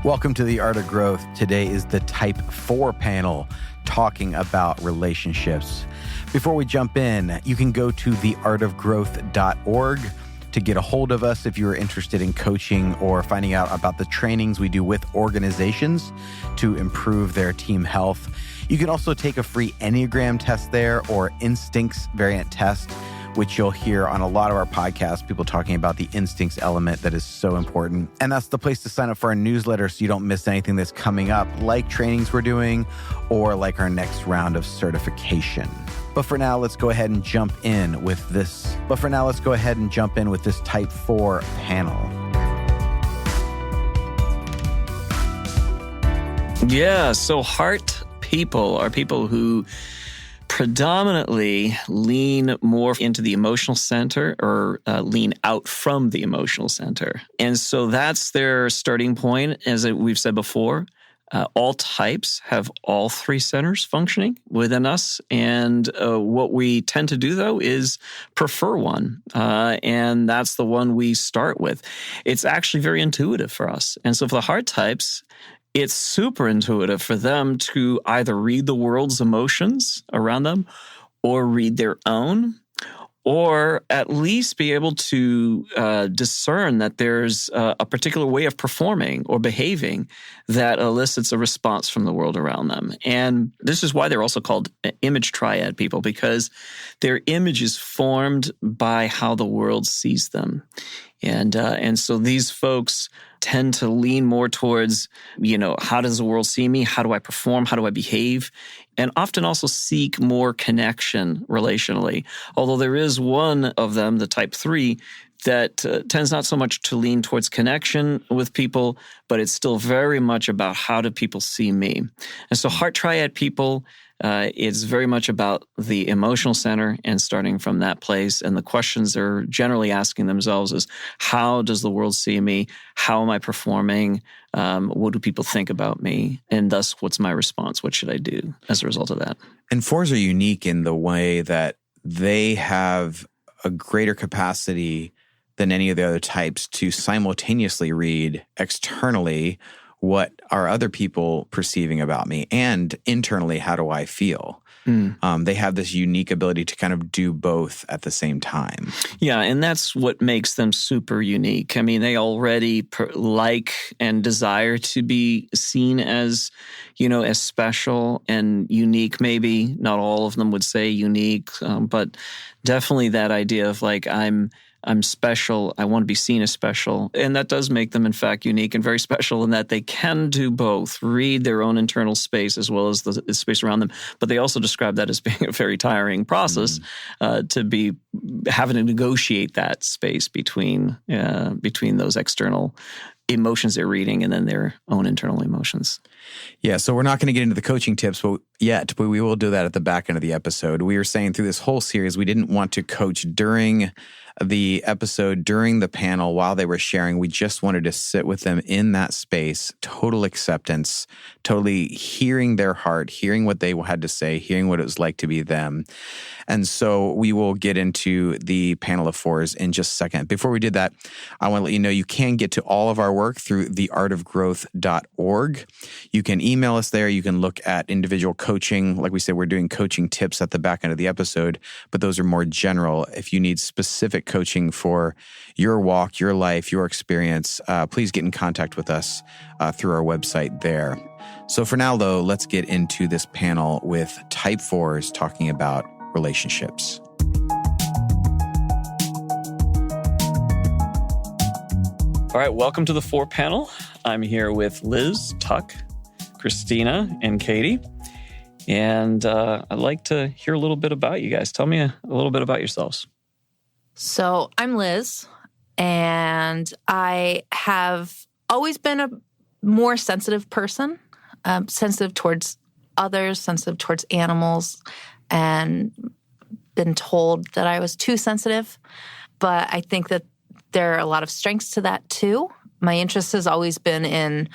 Welcome to The Art of Growth. Today is the Type 4 panel talking about relationships. Before we jump in, you can go to theartofgrowth.org to get a hold of us if you're interested in coaching or finding out about the trainings we do with organizations to improve their team health. You can also take a free Enneagram test there or Instincts variant test, which you'll hear on a lot of our podcasts, people talking about the instincts element that is so important. And that's the place to sign up for our newsletter so you don't miss anything that's coming up, like trainings we're doing or like our next round of certification. But for now, let's go ahead and jump in with this. Type 4 panel. Yeah, so heart people are people who predominantly lean more into the emotional center or lean out from the emotional center. And so that's their starting point. As we've said before, all types have all three centers functioning within us. And what we tend to do, though, is prefer one. And that's the one we start with. It's actually very intuitive for us. And so for the heart types, it's super intuitive for them to either read the world's emotions around them or read their own, or at least be able to discern that there's a particular way of performing or behaving that elicits a response from the world around them. And this is why they're also called image triad people, because their image is formed by how the world sees them. And so these folks tend to lean more towards, how does the world see me? How do I perform? How do I behave? And often also seek more connection relationally. Although there is one of them, the type 3, that tends not so much to lean towards connection with people, but it's still very much about how do people see me. And so heart triad people, it's very much about the emotional center and starting from that place. And the questions they're generally asking themselves is, how does the world see me? How am I performing? What do people think about me? And thus, what's my response? What should I do as a result of that? And 4s are unique in the way that they have a greater capacity than any of the other types to simultaneously read externally what are other people perceiving about me, and internally, how do I feel? They have this unique ability to kind of do both at the same time. Yeah, and that's what makes them super unique. I mean, they already like and desire to be seen as, as special and unique maybe. Not all of them would say unique, but definitely that idea of like, I'm special. I want to be seen as special. And that does make them, in fact, unique and very special in that they can do both, read their own internal space as well as the space around them. But they also describe that as being a very tiring process to be having to negotiate that space between those external emotions they're reading and then their own internal emotions. Yeah, so we're not going to get into the coaching tips but we will do that at the back end of the episode. We were saying through this whole series, we didn't want to coach during the episode, during the panel, while they were sharing. We just wanted to sit with them in that space, total acceptance, totally hearing their heart, hearing what they had to say, hearing what it was like to be them. And so we will get into the panel of 4s in just a second. Before we did that, I want to let you know you can get to all of our work through theartofgrowth.org. You can email us there. You can look at individual coaching. Like we said, we're doing coaching tips at the back end of the episode, but those are more general. If you need specific coaching for your walk, your life, your experience, please get in contact with us through our website there. So for now, though, let's get into this panel with Type 4s talking about relationships. All right, welcome to the 4 panel. I'm here with Liz, Tuck, Christina, and Katie. And I'd like to hear a little bit about you guys. Tell me a little bit about yourselves. So I'm Liz, and I have always been a more sensitive person, sensitive towards others, sensitive towards animals, and been told that I was too sensitive. But I think that there are a lot of strengths to that too. My interest has always been in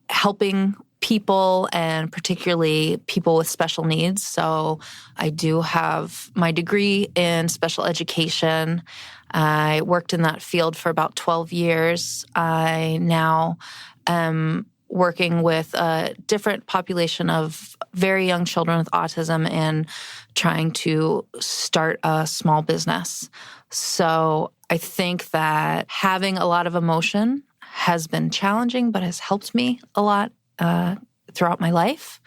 helping people and particularly people with special needs. So I do have my degree in special education. I worked in that field for about 12 years. I now am working with a different population of very young children with autism and trying to start a small business. So I think that having a lot of emotion has been challenging, but has helped me a lot throughout my life.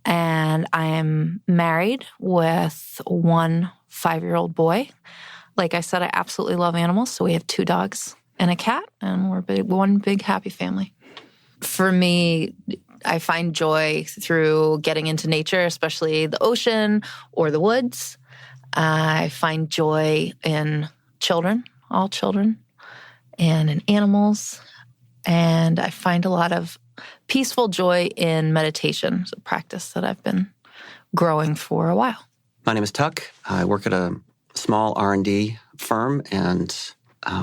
And I am married with one 5-year-old boy. Like I said, I absolutely love animals. So we have 2 dogs and a cat, and we're one big happy family. For me, I find joy through getting into nature, especially the ocean or the woods. I find joy in children, all children, and in animals. And I find a lot of peaceful joy in meditation. It's a practice that I've been growing for a while. My name is Tuck. I work at a small R&D firm, and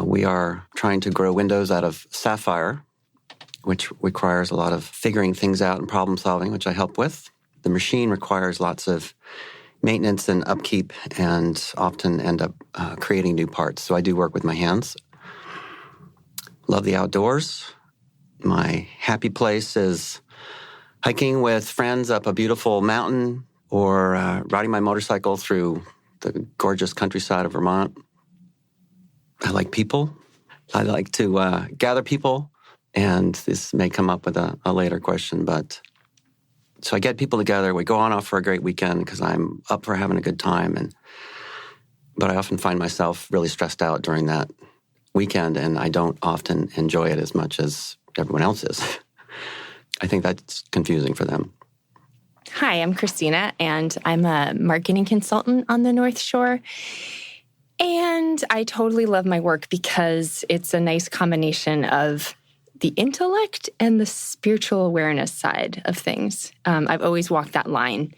we are trying to grow windows out of sapphire, which requires a lot of figuring things out and problem solving, which I help with. The machine requires lots of maintenance and upkeep and often end up creating new parts. So I do work with my hands. Love the outdoors. My happy place is hiking with friends up a beautiful mountain or riding my motorcycle through the gorgeous countryside of Vermont. I like people. I like to gather people. And this may come up with a later question, but so I get people together. We go on off for a great weekend because I'm up for having a good time. But I often find myself really stressed out during that weekend, and I don't often enjoy it as much as everyone else is. I think that's confusing for them. Hi, I'm Christina, and I'm a marketing consultant on the North Shore. And I totally love my work because it's a nice combination of the intellect and the spiritual awareness side of things. I've always walked that line,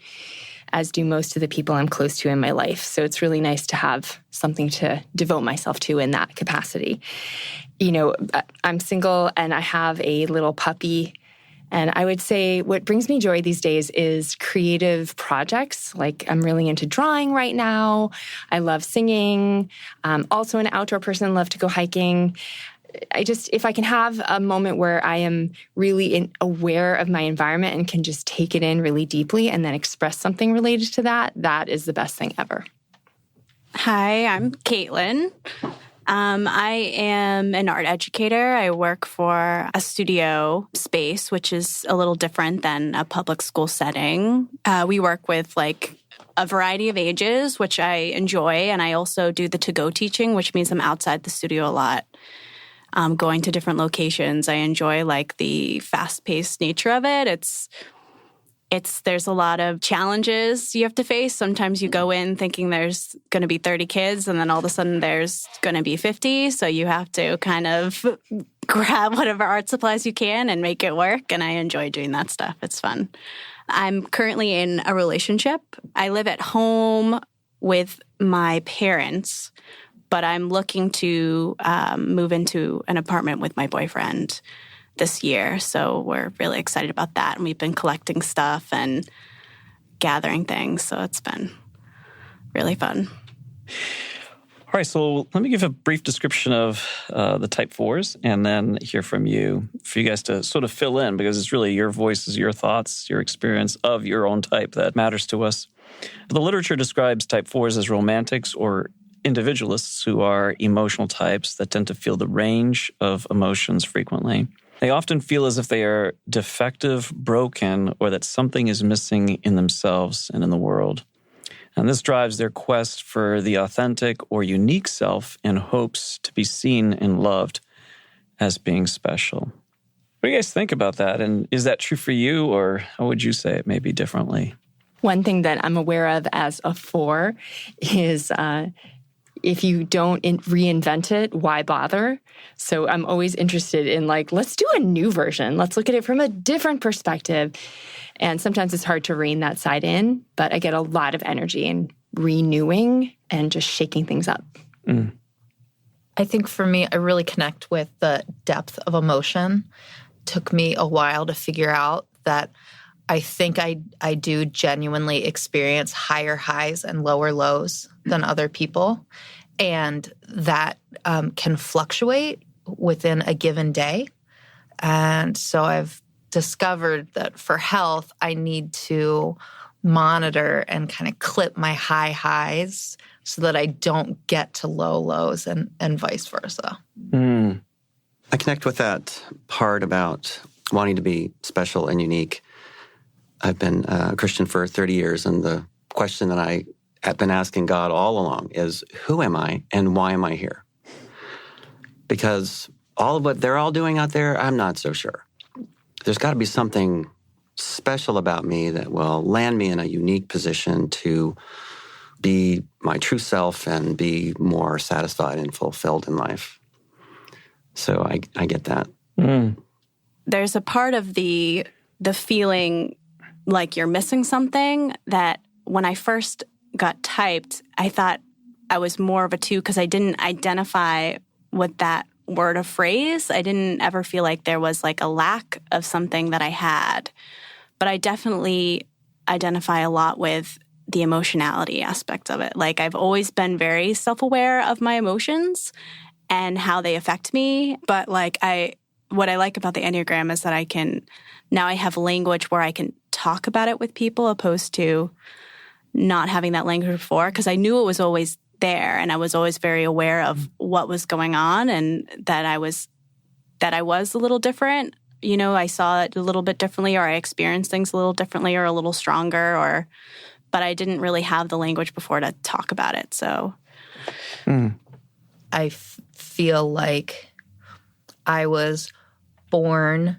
as do most of the people I'm close to in my life. So it's really nice to have something to devote myself to in that capacity. You know, I'm single and I have a little puppy. And I would say what brings me joy these days is creative projects. Like I'm really into drawing right now. I love singing. Also an outdoor person, love to go hiking. If I can have a moment where I am really aware of my environment and can just take it in really deeply and then express something related to that, that is the best thing ever. Hi, I'm Caitlin. I am an art educator. I work for a studio space, which is a little different than a public school setting. We work with a variety of ages, which I enjoy. And I also do the to-go teaching, which means I'm outside the studio a lot. Going to different locations. I enjoy the fast-paced nature of it. There's a lot of challenges you have to face. Sometimes you go in thinking there's going to be 30 kids and then all of a sudden there's going to be 50. So you have to kind of grab whatever art supplies you can and make it work. And I enjoy doing that stuff. It's fun. I'm currently in a relationship. I live at home with my parents, but I'm looking to move into an apartment with my boyfriend this year. So we're really excited about that. And we've been collecting stuff and gathering things. So it's been really fun. All right, so let me give a brief description of the Type 4s and then hear from you for you guys to sort of fill in, because it's really your voices, your thoughts, your experience of your own type that matters to us. The literature describes Type 4s as romantics or individualists who are emotional types that tend to feel the range of emotions frequently. They often feel as if they are defective, broken, or that something is missing in themselves and in the world. And this drives their quest for the authentic or unique self in hopes to be seen and loved as being special. What do you guys think about that? And is that true for you, or how would you say it maybe differently? One thing that I'm aware of as a 4 is if you don't reinvent it, why bother? So I'm always interested in let's do a new version. Let's look at it from a different perspective. And sometimes it's hard to rein that side in, but I get a lot of energy in renewing and just shaking things up. Mm. I think for me, I really connect with the depth of emotion. Took me a while to figure out that I think I do genuinely experience higher highs and lower lows than other people. And that can fluctuate within a given day. And so I've discovered that for health, I need to monitor and kind of clip my high highs so that I don't get to low lows and vice versa. I connect with that part about wanting to be special and unique. I've been a Christian for 30 years, and the question that I have been asking God all along is, who am I and why am I here? Because all of what they're all doing out there, I'm not so sure. There's got to be something special about me that will land me in a unique position to be my true self and be more satisfied and fulfilled in life. So I get that. There's a part of the feeling like you're missing something that when I first got typed, I thought I was more of a 2 because I didn't identify with that word or phrase. I didn't ever feel like there was like a lack of something that I had. But I definitely identify a lot with the emotionality aspect of it. Like I've always been very self-aware of my emotions and how they affect me. But like what I like about the Enneagram is that I have language where I can talk about it with people opposed to not having that language before, because I knew it was always there and I was always very aware of what was going on and that I was a little different. You know, I saw it a little bit differently, or I experienced things a little differently or a little stronger, but I didn't really have the language before to talk about it. So I feel like I was born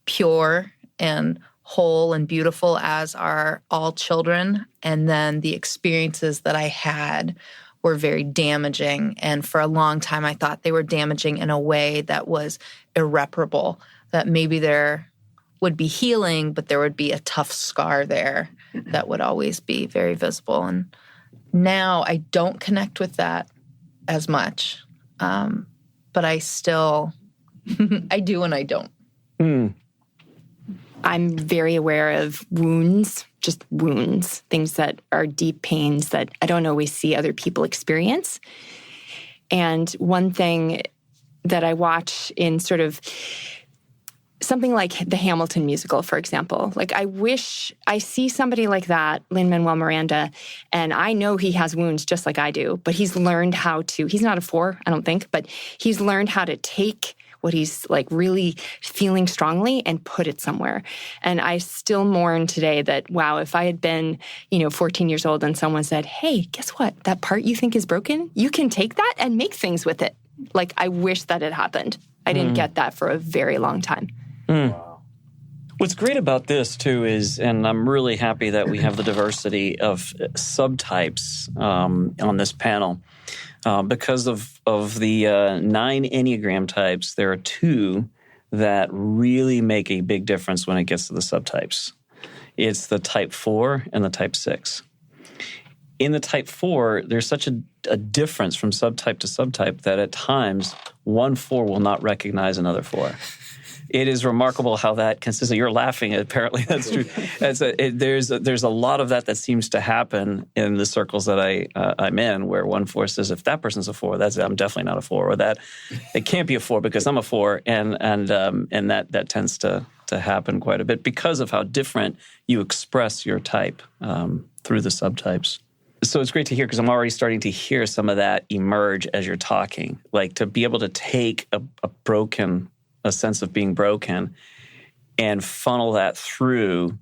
pure and whole and beautiful, as are all children. And then the experiences that I had were very damaging. And for a long time, I thought they were damaging in a way that was irreparable, that maybe there would be healing, but there would be a tough scar there that would always be very visible. And now I don't connect with that as much. But I still, I do and I don't. I'm very aware of wounds, just wounds, things that are deep pains that I don't always see other people experience. And one thing that I watch in sort of something like the Hamilton musical, for example, like I wish I see somebody like that, Lin-Manuel Miranda, and I know he has wounds just like I do, but he's learned how to, he's not a 4, I don't think, but he's learned how to take what he's like really feeling strongly and put it somewhere. And I still mourn today that, wow, if I had been, 14 years old and someone said, hey, guess what? That part you think is broken, you can take that and make things with it. Like, I wish that had happened. I didn't get that for a very long time. Wow. What's great about this, too, is, and I'm really happy that we have the diversity of subtypes on this panel. Because of the 9 Enneagram types, there are 2 that really make a big difference when it gets to the subtypes. It's the type 4 and the type 6. In the type 4, there's such a difference from subtype to subtype that at times one 4 will not recognize another 4. It is remarkable how that consistently. You're laughing. Apparently, that's true. There's a lot of that seems to happen in the circles that I'm in, where one 4 says, if that person's a 4, I'm definitely not a 4, or that it can't be a 4 because I'm a 4, and that tends to happen quite a bit because of how different you express your type through the subtypes. So it's great to hear, because I'm already starting to hear some of that emerge as you're talking, like to be able to take a sense of being broken and funnel that through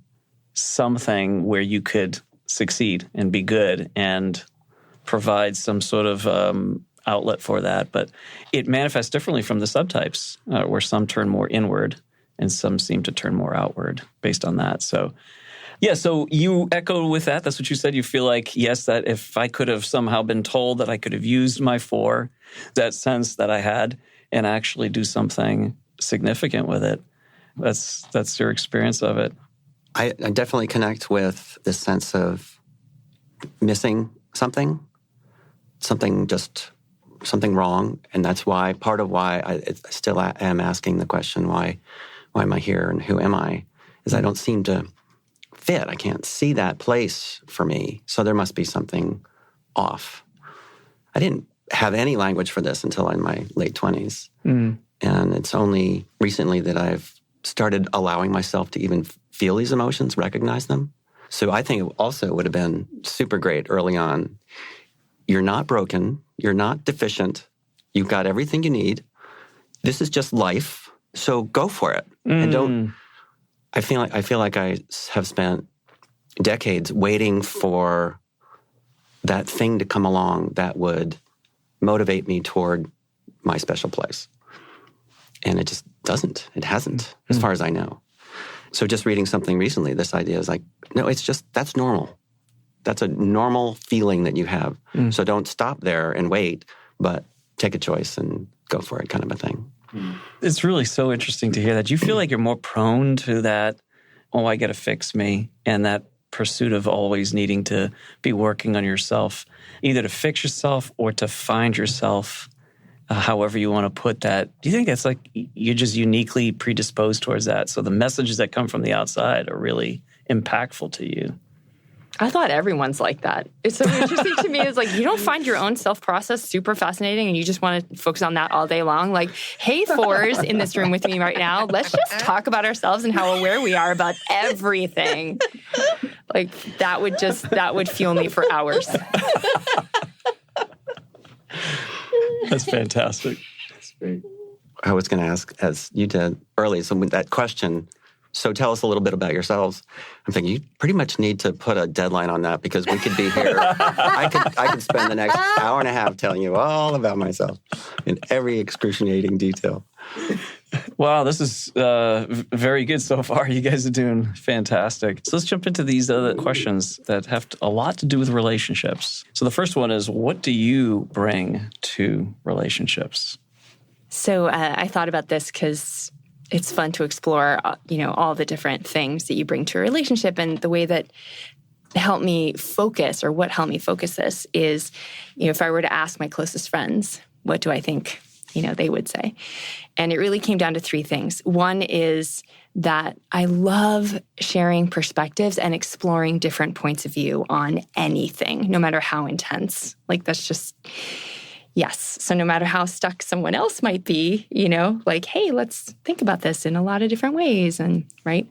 something where you could succeed and be good and provide some sort of outlet for that. But it manifests differently from the subtypes, where some turn more inward and some seem to turn more outward based on that. So, yeah, so you echo with that. That's what you said. You feel like, yes, that if I could have somehow been told that I could have used my 4, that sense that I had, and actually do something significant with it. That's your experience of it. I definitely connect with this sense of missing something wrong, and that's why part of why I still am asking the question, why am I here and who am I? Is I don't seem to fit. I can't see that place for me, so there must be something off. I didn't have any language for this until in my late 20s. And it's only recently that I've started allowing myself to even feel these emotions, recognize them. So I think it also would have been super great early on. You're not broken. You're not deficient. You've got everything you need. This is just life. So go for it. And don't. I feel like I have spent decades waiting for that thing to come along that would motivate me toward my special place. And it just doesn't. It hasn't, as far as I know. So just reading something recently, this idea is like, no, it's just, that's normal. That's a normal feeling that you have. So don't stop there and wait, but take a choice and go for it, kind of a thing. It's really so interesting to hear that. You feel like you're more prone to that, oh, I got to fix me, and that pursuit of always needing to be working on yourself, either to fix yourself or to find yourself, however you want to put that. Do you think that's like you're just uniquely predisposed towards that? So the messages that come from the outside are really impactful to you. I thought everyone's like that. It's so interesting to me. It's like you don't find your own self-process super fascinating and you just want to focus on that all day long. Like, hey, fours in this room with me right now, let's just talk about ourselves and how aware we are about everything. Like that would fuel me for hours. That's fantastic. That's great. I was going to ask, as you did early, so with that question, so tell us a little bit about yourselves. I'm thinking you pretty much need to put a deadline on that because we could be here. I could spend the next hour and a half telling you all about myself in every excruciating detail. Wow, this is very good so far. You guys are doing fantastic. So let's jump into these other questions that have a lot to do with relationships. So the first one is, what do you bring to relationships? So I thought about this because it's fun to explore, all the different things that you bring to a relationship. And the way that helped me focus, or what helped me focus this is, if I were to ask my closest friends, what do I think, they would say? And it really came down to three things. One is that I love sharing perspectives and exploring different points of view on anything, no matter how intense. Like that's just... Yes. So no matter how stuck someone else might be, like, hey, let's think about this in a lot of different ways. And right.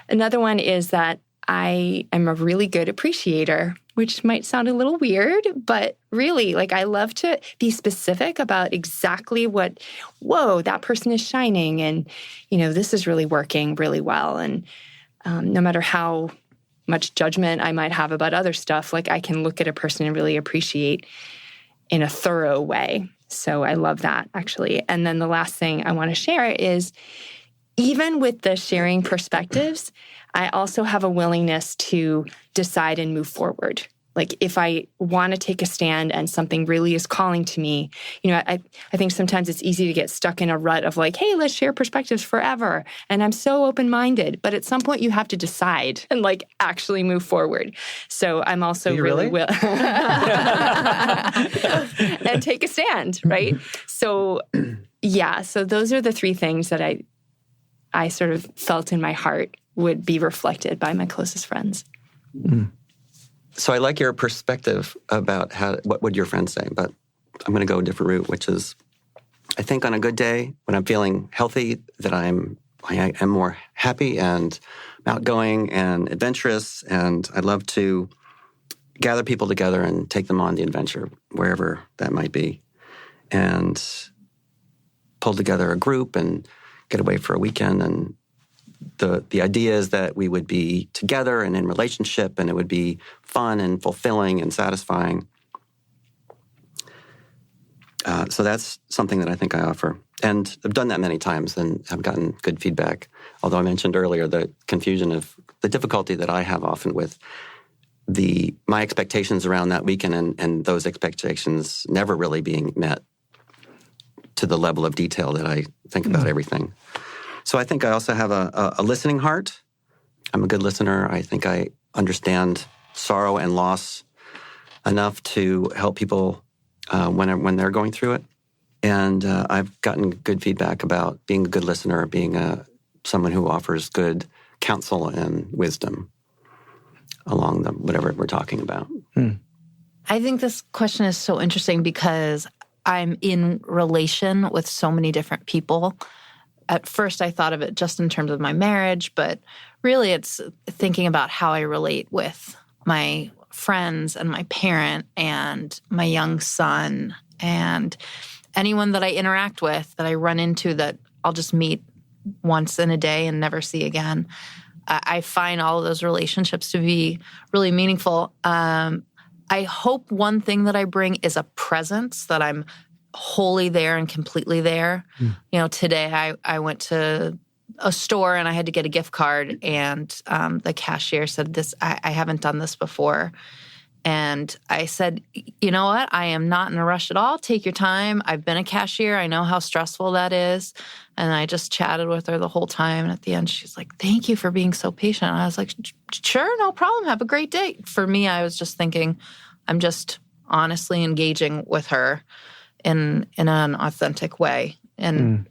Another one is that I am a really good appreciator, which might sound a little weird, but really, like, I love to be specific about exactly that person is shining. And, this is really working really well. And no matter how much judgment I might have about other stuff, like I can look at a person and really appreciate in a thorough way. So I love that, actually. And then the last thing I want to share is, even with the sharing perspectives, I also have a willingness to decide and move forward. Like if I want to take a stand and something really is calling to me, I think sometimes it's easy to get stuck in a rut of like, hey, let's share perspectives forever. And I'm so open-minded. But at some point you have to decide and like actually move forward. So I'm also really will and take a stand, right? So yeah, so those are the three things that I sort of felt in my heart would be reflected by my closest friends. Mm. So I like your perspective about what would your friends say, but I'm going to go a different route, which is, I think on a good day, when I'm feeling healthy, that I am more happy and outgoing and adventurous, and I love to gather people together and take them on the adventure, wherever that might be, and pull together a group and get away for a weekend. And the idea is that we would be together and in relationship, and it would be fun and fulfilling and satisfying. So that's something that I think I offer. And I've done that many times and have gotten good feedback. Although I mentioned earlier the confusion of the difficulty that I have often with my expectations around that weekend and those expectations never really being met to the level of detail that I think about everything. So I think I also have a listening heart. I'm a good listener. I think I understand sorrow and loss enough to help people when they're going through it. And I've gotten good feedback about being a good listener, being someone who offers good counsel and wisdom along whatever we're talking about. I think this question is so interesting because I'm in relation with so many different people at first I thought of it just in terms of my marriage, but really it's thinking about how I relate with my friends and my parent and my young son and anyone that I interact with, that I run into that I'll just meet once in a day and never see again. I find all of those relationships to be really meaningful. I hope one thing that I bring is a presence, that I'm wholly there and completely there. Today I went to a store and I had to get a gift card, and the cashier said, "This I haven't done this before." And I said, "You know what? I am not in a rush at all. Take your time. I've been a cashier. I know how stressful that is." And I just chatted with her the whole time. And at the end, she's like, "Thank you for being so patient." And I was like, "Sure, no problem. Have a great day." For me, I was just thinking, I'm just honestly engaging with her in an authentic way. And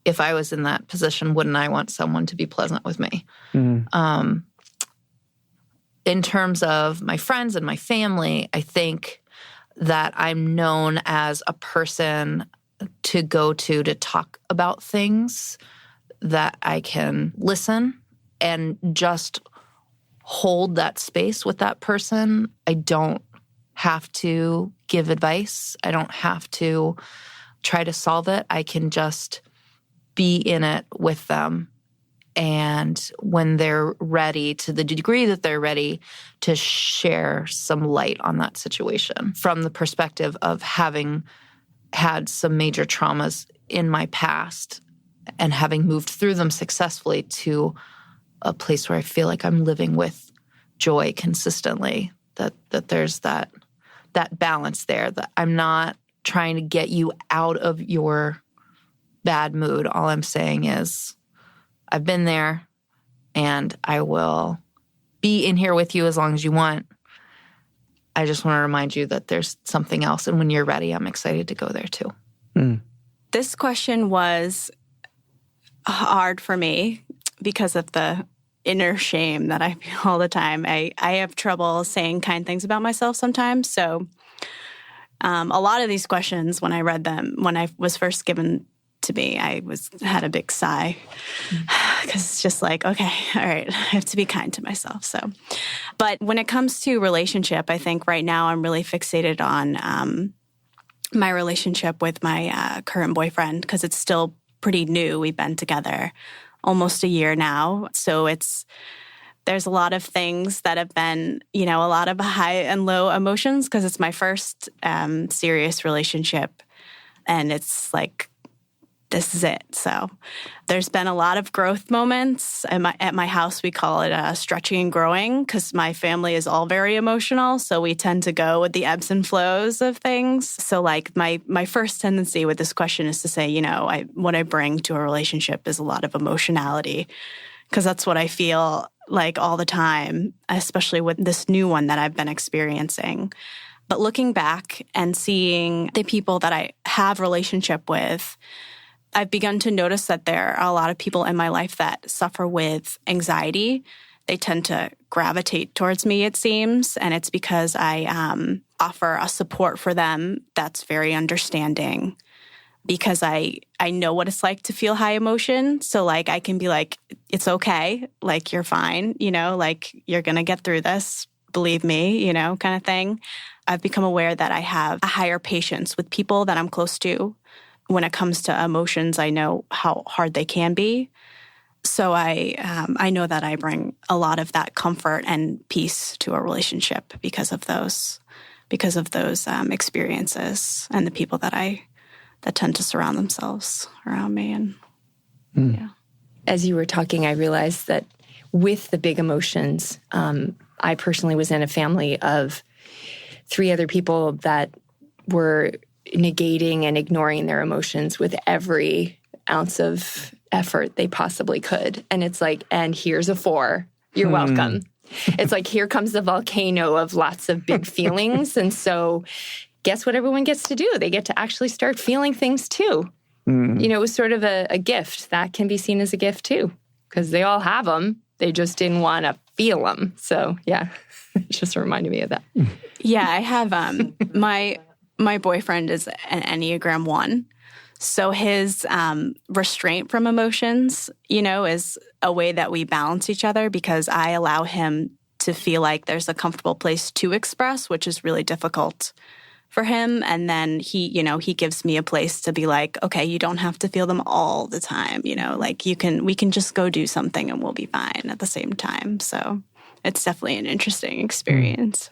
if I was in that position, wouldn't I want someone to be pleasant with me? In terms of my friends and my family, I think that I'm known as a person to go to talk about things, that I can listen and just hold that space with that person. I don't have to give advice. I don't have to try to solve it. I can just be in it with them. And when they're ready, to the degree that they're ready, to share some light on that situation from the perspective of having had some major traumas in my past and having moved through them successfully to a place where I feel like I'm living with joy consistently, that there's that balance there, that I'm not trying to get you out of your bad mood. All I'm saying is, I've been there, and I will be in here with you as long as you want. I just want to remind you that there's something else, and when you're ready, I'm excited to go there too. This question was hard for me because of the inner shame that I feel all the time. I have trouble saying kind things about myself sometimes. So a lot of these questions, when I read them, when I was first given to me, I had a big sigh because it's just like, okay, all right, I have to be kind to myself. So, but when it comes to relationship, I think right now I'm really fixated on my relationship with my current boyfriend, because it's still pretty new. We've been together almost a year now. So there's a lot of things that have been, a lot of high and low emotions, because it's my first serious relationship. And it's like, this is it. So there's been a lot of growth moments. At my house, we call it stretching and growing, because my family is all very emotional. So we tend to go with the ebbs and flows of things. So like my first tendency with this question is to say, what I bring to a relationship is a lot of emotionality, because that's what I feel like all the time, especially with this new one that I've been experiencing. But looking back and seeing the people that I have relationship with, I've begun to notice that there are a lot of people in my life that suffer with anxiety. They tend to gravitate towards me, it seems, and it's because I offer a support for them that's very understanding, because I know what it's like to feel high emotion. So like I can be like, it's okay, like you're fine, like you're going to get through this, believe me, kind of thing. I've become aware that I have a higher patience with people that I'm close to. When it comes to emotions, I know how hard they can be. So I know that I bring a lot of that comfort and peace to a relationship because of those experiences and the people that tend to surround themselves around me. And yeah. As you were talking, I realized that with the big emotions, I personally was in a family of 3 other people that were negating and ignoring their emotions with every ounce of effort they possibly could. And it's like, and here's a 4. You're welcome. It's like, here comes the volcano of lots of big feelings. And so guess what everyone gets to do? They get to actually start feeling things too. It was sort of a gift. That can be seen as a gift too, because they all have them. They just didn't want to feel them. So yeah, it just reminded me of that. Yeah, I have my boyfriend is an Enneagram 1. So his restraint from emotions, is a way that we balance each other, because I allow him to feel like there's a comfortable place to express, which is really difficult for him. And then he gives me a place to be like, okay, you don't have to feel them all the time. Like we can just go do something and we'll be fine at the same time. So it's definitely an interesting experience.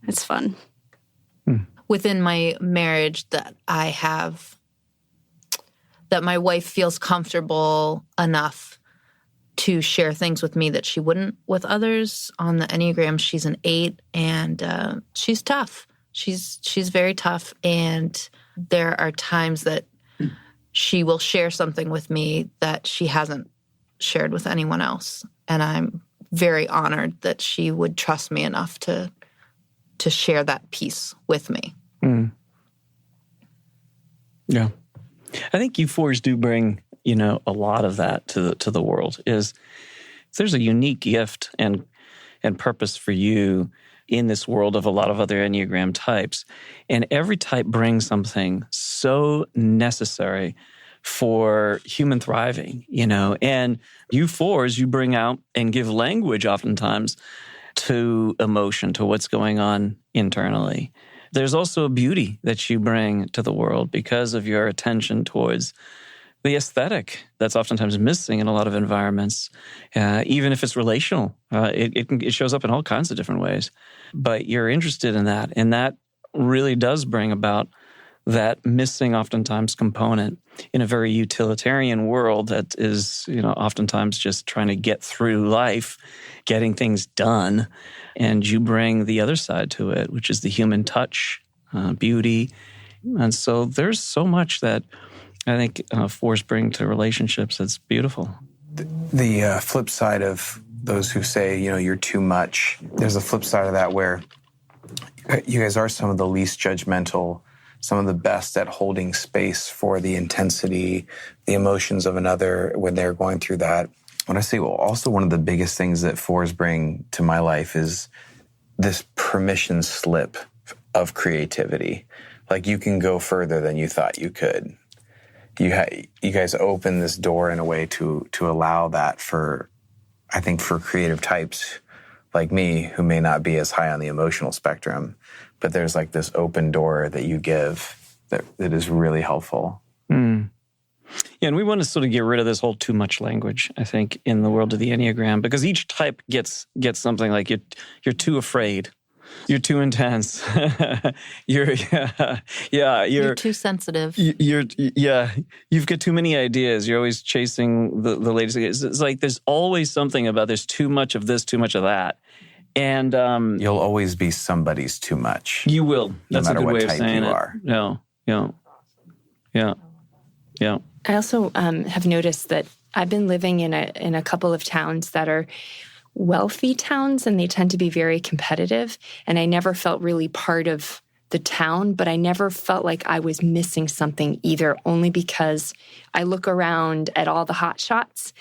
It's fun. Within my marriage that I have, that my wife feels comfortable enough to share things with me that she wouldn't with others. On the Enneagram, she's an 8, and she's tough. She's very tough, and there are times that she will share something with me that she hasn't shared with anyone else, and I'm very honored that she would trust me enough to share that piece with me. Yeah, I think you fours do bring a lot of that to the world. Is there's a unique gift and purpose for you in this world of a lot of other Enneagram types. And every type brings something so necessary for human thriving, And you fours, you bring out and give language oftentimes to emotion, to what's going on internally. There's also a beauty that you bring to the world because of your attention towards the aesthetic that's oftentimes missing in a lot of environments, even if it's relational. It shows up in all kinds of different ways. But you're interested in that, and that really does bring about that missing oftentimes component in a very utilitarian world that is, oftentimes just trying to get through life, getting things done. And you bring the other side to it, which is the human touch, beauty. And so there's so much that I think fours bring to relationships that's beautiful. The flip side of those who say, you're too much, there's a flip side of that where you guys are some of the least judgmental, some of the best at holding space for the intensity, the emotions of another when they're going through that. When I say, also one of the biggest things that fours bring to my life is this permission slip of creativity. Like you can go further than you thought you could. You guys open this door in a way to allow that for creative types like me who may not be as high on the emotional spectrum, but there's like this open door that you give that is really helpful. Yeah, and we want to sort of get rid of this whole too much language, I think, in the world of the Enneagram, because each type gets something like you're too afraid. You're too intense. You're too sensitive. You've got too many ideas. You're always chasing the latest. It's like there's always something about there's too much of this, too much of that. And you'll always be somebody's too much. You will. That's no matter a good what way of type saying you it. are. Yeah. I also have noticed that I've been living in a couple of towns that are wealthy towns, and they tend to be very competitive. And I never felt really part of the town, but I never felt like I was missing something either, only because I look around at all the hot shots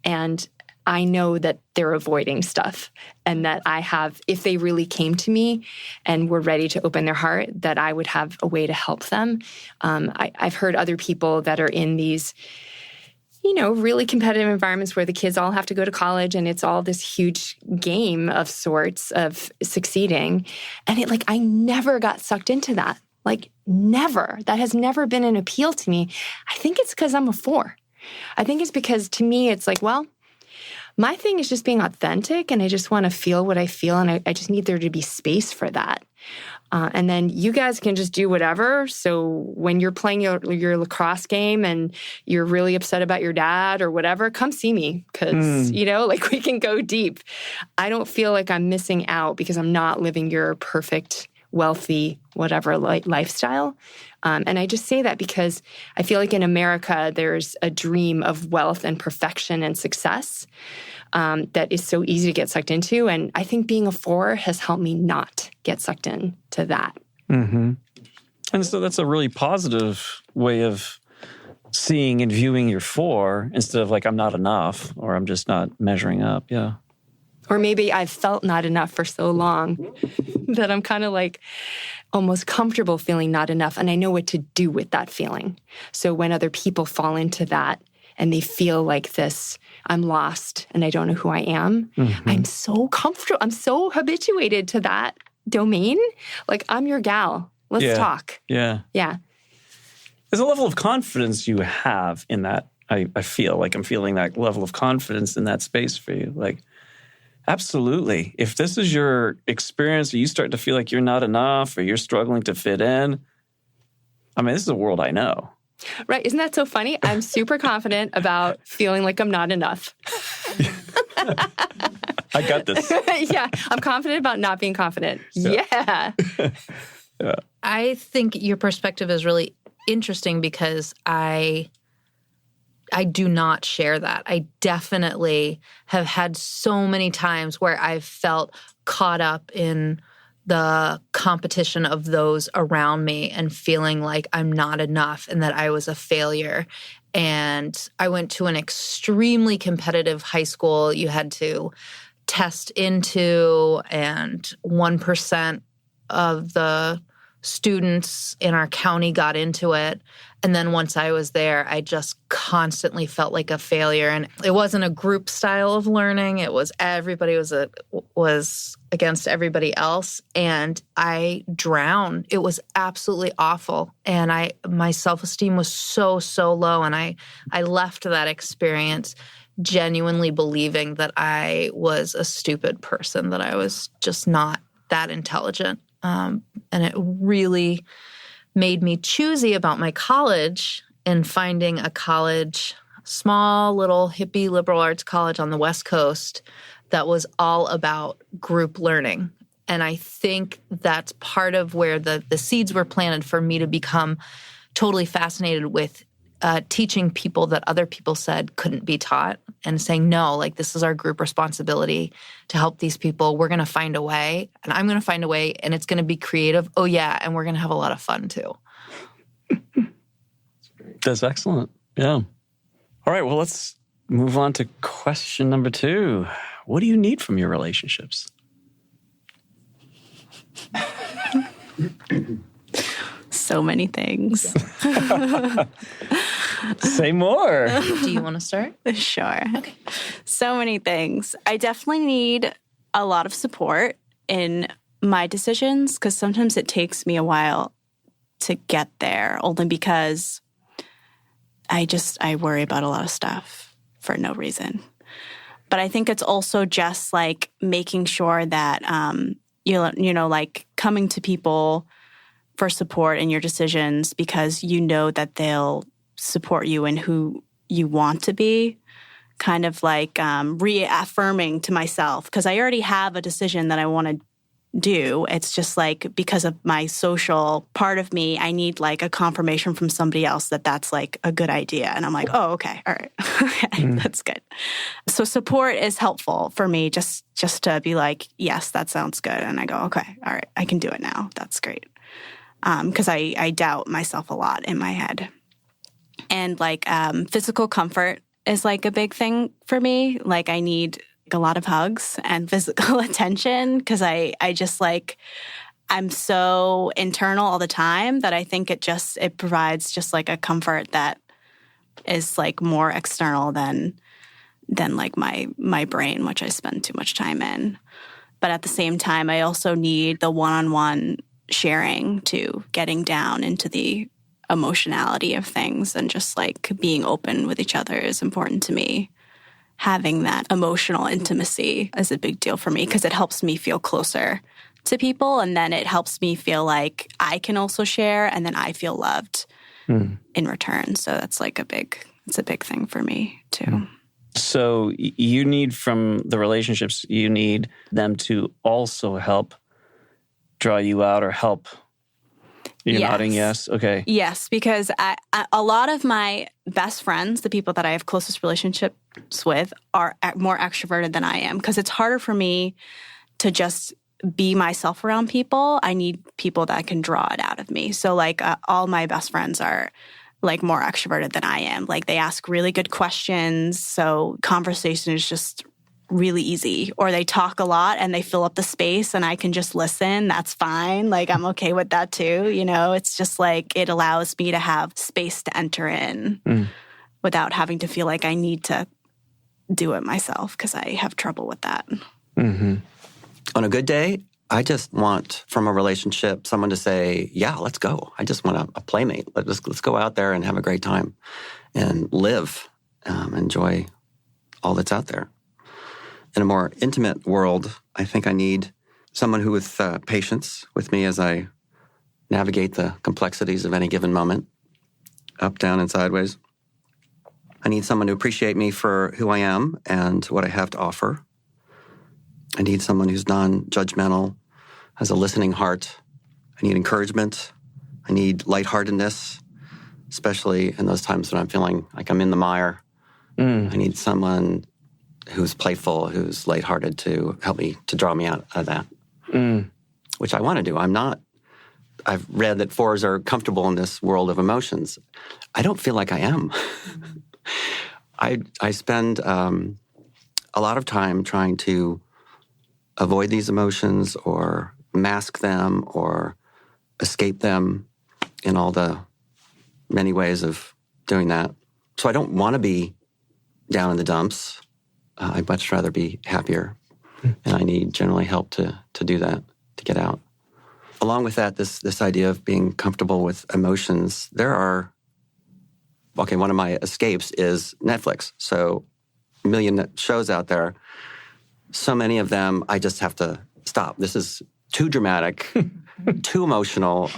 and I know that they're avoiding stuff, and that I have, if they really came to me and were ready to open their heart, that I would have a way to help them. I've heard other people that are in these really competitive environments where the kids all have to go to college and it's all this huge game of sorts of succeeding. And I never got sucked into that. Never. That has never been an appeal to me. I think it's because I'm a 4. I think it's because to me, it's my thing is just being authentic, and I just want to feel what I feel, and I just need there to be space for that. And then you guys can just do whatever. So when you're playing your lacrosse game and you're really upset about your dad or whatever, come see me because, we can go deep. I don't feel like I'm missing out because I'm not living your perfect, wealthy, whatever lifestyle. And I just say that because I feel like in America, there's a dream of wealth and perfection and success that is so easy to get sucked into. And I think being a 4 has helped me not get sucked into that. Mm-hmm. And so that's a really positive way of seeing and viewing your 4 instead of I'm not enough or I'm just not measuring up. Yeah. Or maybe I've felt not enough for so long that I'm kind of like almost comfortable feeling not enough. And I know what to do with that feeling. So when other people fall into that and they feel like this, I'm lost and I don't know who I am, I'm so comfortable. I'm so habituated to that domain. Like, I'm your gal. Let's talk. Yeah. Yeah. There's a level of confidence you have in that. I feel like I'm feeling that level of confidence in that space for you. Like, absolutely. If this is your experience or you start to feel like you're not enough or you're struggling to fit in, I mean, this is a world I know. Right. Isn't that so funny? I'm super confident about feeling like I'm not enough. I got this. Yeah. I'm confident about not being confident. Yeah. I think your perspective is really interesting because I do not share that. I definitely have had so many times where I've felt caught up in the competition of those around me and feeling like I'm not enough and that I was a failure. And I went to an extremely competitive high school. You had to test into, and 1% of the students in our county got into it. And then once I was there, I just constantly felt like a failure. And it wasn't a group style of learning. It was everybody was against everybody else. And I drowned. It was absolutely awful. And my self-esteem was so, so low. And I left that experience genuinely believing that I was a stupid person, that I was just not that intelligent. And it really made me choosy about my college and finding a college, small little hippie liberal arts college on the West Coast that was all about group learning. And I think that's part of where the seeds were planted for me to become totally fascinated with teaching people that other people said couldn't be taught, and saying, no, like, this is our group responsibility to help these people. We're going to find a way, and I'm going to find a way, and it's going to be creative. Oh, yeah, and we're going to have a lot of fun, too. That's excellent. Yeah. All right, well, let's move on to question number 2. What do you need from your relationships? So many things. Say more. Do you want to start? Sure. Okay. So many things. I definitely need a lot of support in my decisions because sometimes it takes me a while to get there, only because I worry about a lot of stuff for no reason. But I think it's also just like making sure that, like coming to people for support in your decisions because you know that they'll support you in who you want to be. Kind of like reaffirming to myself, because I already have a decision that I want to do. It's just like because of my social part of me, I need like a confirmation from somebody else that that's like a good idea. And I'm like, oh, okay, all right, okay, that's good. So support is helpful for me just to be like, yes, that sounds good. And I go, okay, all right, I can do it now. That's great. Because I doubt myself a lot in my head. And like physical comfort is like a big thing for me. Like I need a lot of hugs and physical attention because I just like, I'm so internal all the time that I think it provides just like a comfort that is like more external than like my brain, which I spend too much time in. But at the same time, I also need the one-on-one sharing to getting down into the emotionality of things, and just like being open with each other is important to me. Having that emotional intimacy is a big deal for me because it helps me feel closer to people, and then it helps me feel like I can also share, and then I feel loved in return. So that's like it's a big thing for me too. So you need from the relationships, you need them to also help draw you out or help. You're nodding yes? Okay. Yes, because a lot of my best friends, the people that I have closest relationships with, are more extroverted than I am because it's harder for me to just be myself around people. I need people that can draw it out of me. So like all my best friends are like more extroverted than I am. Like they ask really good questions. So conversation is just really easy, or they talk a lot and they fill up the space and I can just listen. That's fine. Like, I'm okay with that too. You know, it's just like it allows me to have space to enter in without having to feel like I need to do it myself, because I have trouble with that. On a good day, I just want from a relationship someone to say, yeah, let's go. I just want a playmate. Let's go out there and have a great time and live, enjoy all that's out there. In a more intimate world, I think I need someone who with patience with me as I navigate the complexities of any given moment, up, down, and sideways. I need someone to appreciate me for who I am and what I have to offer. I need someone who's non-judgmental, has a listening heart. I need encouragement. I need lightheartedness, especially in those times when I'm feeling like I'm in the mire. I need someone who's playful, who's lighthearted to help me, to draw me out of that, which I want to do. I've read that 4s are comfortable in this world of emotions. I don't feel like I am. I spend a lot of time trying to avoid these emotions or mask them or escape them in all the many ways of doing that. So I don't want to be down in the dumps. I'd much rather be happier. And I need generally help to do that, to get out. Along with that, this idea of being comfortable with emotions, one of my escapes is Netflix. So a million shows out there. So many of them, I just have to stop. This is too dramatic, too emotional.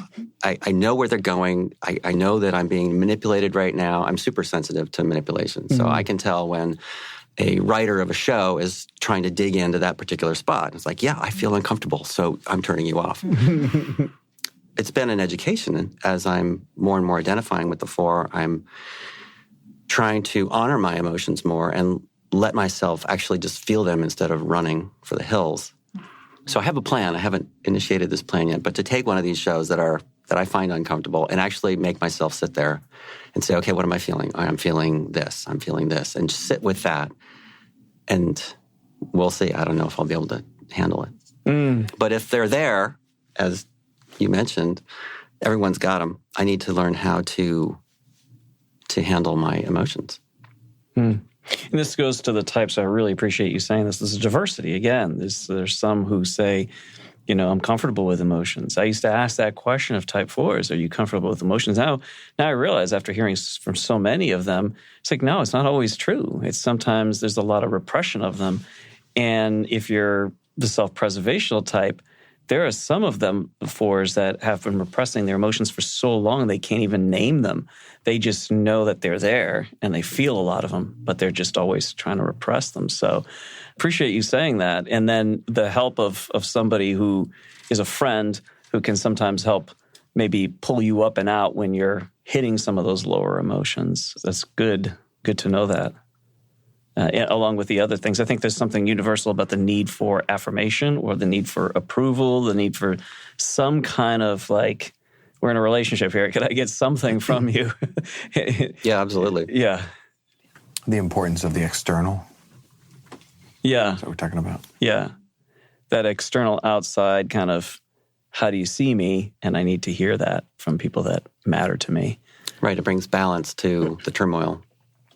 I know where they're going. I know that I'm being manipulated right now. I'm super sensitive to manipulation. So I can tell when a writer of a show is trying to dig into that particular spot. It's like, yeah, I feel uncomfortable, so I'm turning you off. It's been an education. As I'm more and more identifying with the 4, I'm trying to honor my emotions more and let myself actually just feel them instead of running for the hills. So I have a plan. I haven't initiated this plan yet, but to take one of these shows that I find uncomfortable and actually make myself sit there and say, okay, what am I feeling? I'm feeling this. I'm feeling this. And just sit with that. And we'll see. I don't know if I'll be able to handle it. But if they're there, as you mentioned, everyone's got them. I need to learn how to handle my emotions. And this goes to the types. I really appreciate you saying this. This is diversity. Again, there's some who say, I'm comfortable with emotions. I used to ask that question of type 4s, are you comfortable with emotions? Now I realize after hearing from so many of them, it's like, no, it's not always true. It's sometimes there's a lot of repression of them. And if you're the self-preservational type, there are some of them, the 4s, that have been repressing their emotions for so long they can't even name them. They just know that they're there and they feel a lot of them, but they're just always trying to repress them. So appreciate you saying that. And then the help of somebody who is a friend who can sometimes help maybe pull you up and out when you're hitting some of those lower emotions. That's good to know that. Along with the other things, I think there's something universal about the need for affirmation or the need for approval, the need for some kind of like, we're in a relationship here. Could I get something from you? Yeah, absolutely. Yeah. The importance of the external. Yeah. That's what we're talking about. Yeah. That external outside kind of, how do you see me? And I need to hear that from people that matter to me. Right. It brings balance to the turmoil.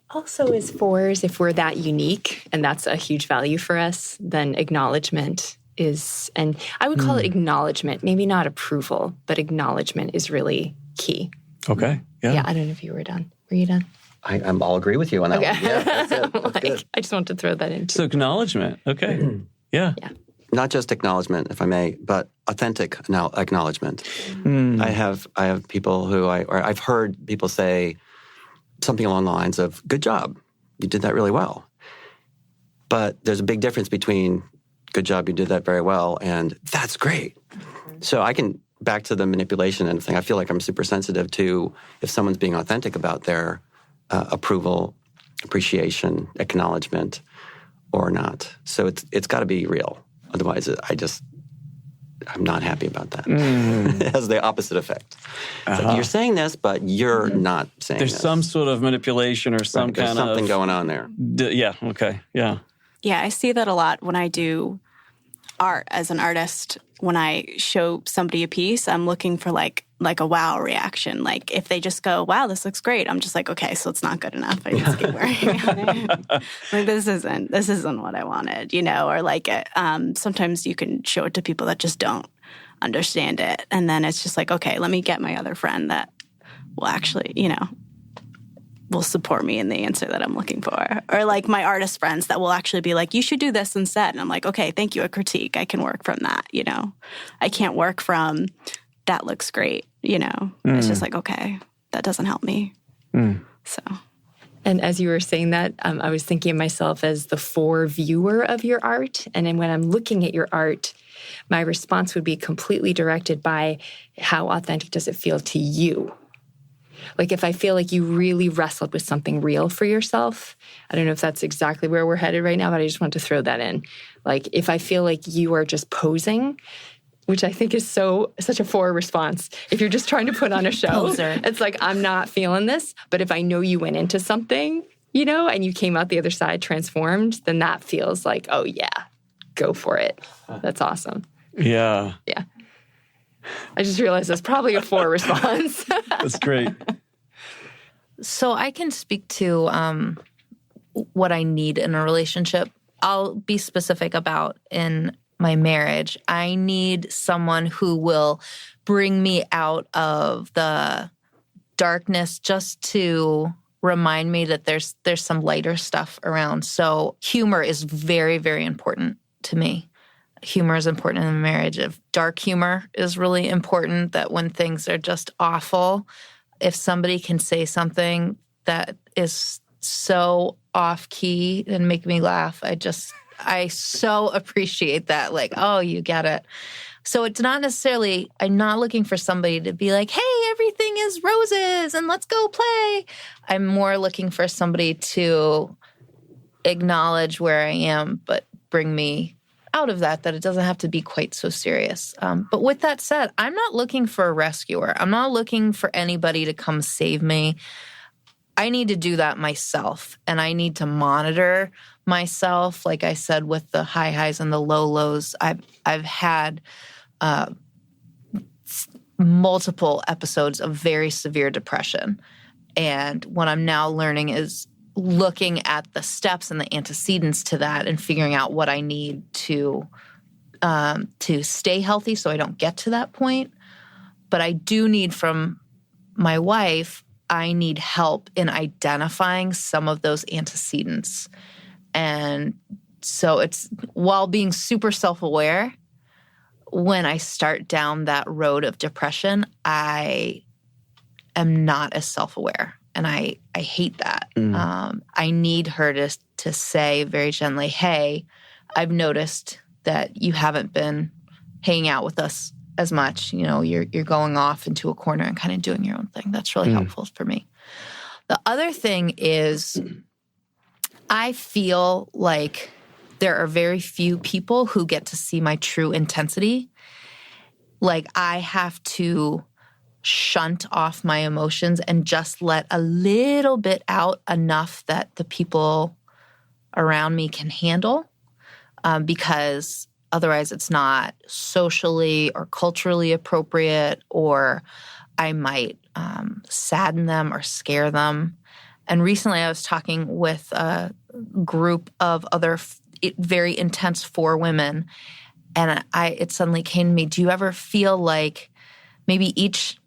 Also, as 4s, if we're that unique, and that's a huge value for us, then acknowledgement is, and I would call it acknowledgement, maybe not approval, but acknowledgement is really key. Okay. Yeah. I don't know if you were done. Were you done? I'm all agree with you on that one. Yeah, that's it. That's good. I just want to throw that in. So acknowledgement. Okay. Yeah. Not just acknowledgement, if I may, but authentic acknowledgement. I have people who I've heard people say something along the lines of, good job, you did that really well. But there's a big difference between good job, you did that very well, and that's great. So I can, back to the manipulation and thing, I feel like I'm super sensitive to if someone's being authentic about their approval, appreciation, acknowledgement, or not. So it's got to be real. Otherwise, I'm not happy about that. It has the opposite effect. It's like, you're saying this, but you're not saying There's this. some sort of manipulation or some There's kind something of... going on there. Yeah, okay, yeah. Yeah, I see that a lot when I do art as an artist. When I show somebody a piece, I'm looking for like a wow reaction. Like if they just go, wow, this looks great, I'm just like, okay, so it's not good enough. I need to keep working on it. Like this isn't what I wanted, or like sometimes you can show it to people that just don't understand it. And then it's just like, okay, let me get my other friend that will actually, will support me in the answer that I'm looking for. Or like my artist friends that will actually be like, you should do this instead. And I'm like, okay, thank you, a critique. I can work from that, I can't work from that looks great, It's just like, okay, that doesn't help me. So. And as you were saying that, I was thinking of myself as the viewer of your art. And then when I'm looking at your art, my response would be completely directed by how authentic does it feel to you? Like if I feel like you really wrestled with something real for yourself, I don't know if that's exactly where we're headed right now, but I just want to throw that in. Like if I feel like you are just posing, which I think is such a response. If you're just trying to put on a show, Poser. It's like, I'm not feeling this. But if I know you went into something, and you came out the other side transformed, then that feels like, oh yeah, go for it. That's awesome. Yeah. Yeah. I just realized that's probably a response. That's great. So I can speak to what I need in a relationship. I'll be specific about in my marriage. I need someone who will bring me out of the darkness just to remind me that there's some lighter stuff around. So humor is very, very important to me. Humor is important in a marriage. If dark humor is really important, that when things are just awful, if somebody can say something that is so off key and make me laugh, I so appreciate that. Like, oh, you get it. So it's not necessarily, I'm not looking for somebody to be like, hey, everything is roses and let's go play. I'm more looking for somebody to acknowledge where I am, but bring me out of that it doesn't have to be quite so serious. But with that said, I'm not looking for a rescuer. I'm not looking for anybody to come save me. I need to do that myself, and I need to monitor myself. Like I said, with the high highs and the low lows, I've had multiple episodes of very severe depression. And what I'm now learning is looking at the steps and the antecedents to that and figuring out what I need to stay healthy so I don't get to that point. But I do need from my wife, I need help in identifying some of those antecedents. And so it's, while being super self-aware, when I start down that road of depression, I am not as self-aware. And I hate that. I need her to say very gently, hey, I've noticed that you haven't been hanging out with us as much. You're going off into a corner and kind of doing your own thing. That's really helpful for me. The other thing is I feel like there are very few people who get to see my true intensity. Like I have to shunt off my emotions and just let a little bit out, enough that the people around me can handle, because otherwise it's not socially or culturally appropriate, or I might sadden them or scare them. And recently I was talking with a group of other very intense 4 women, and it suddenly came to me, do you ever feel like maybe each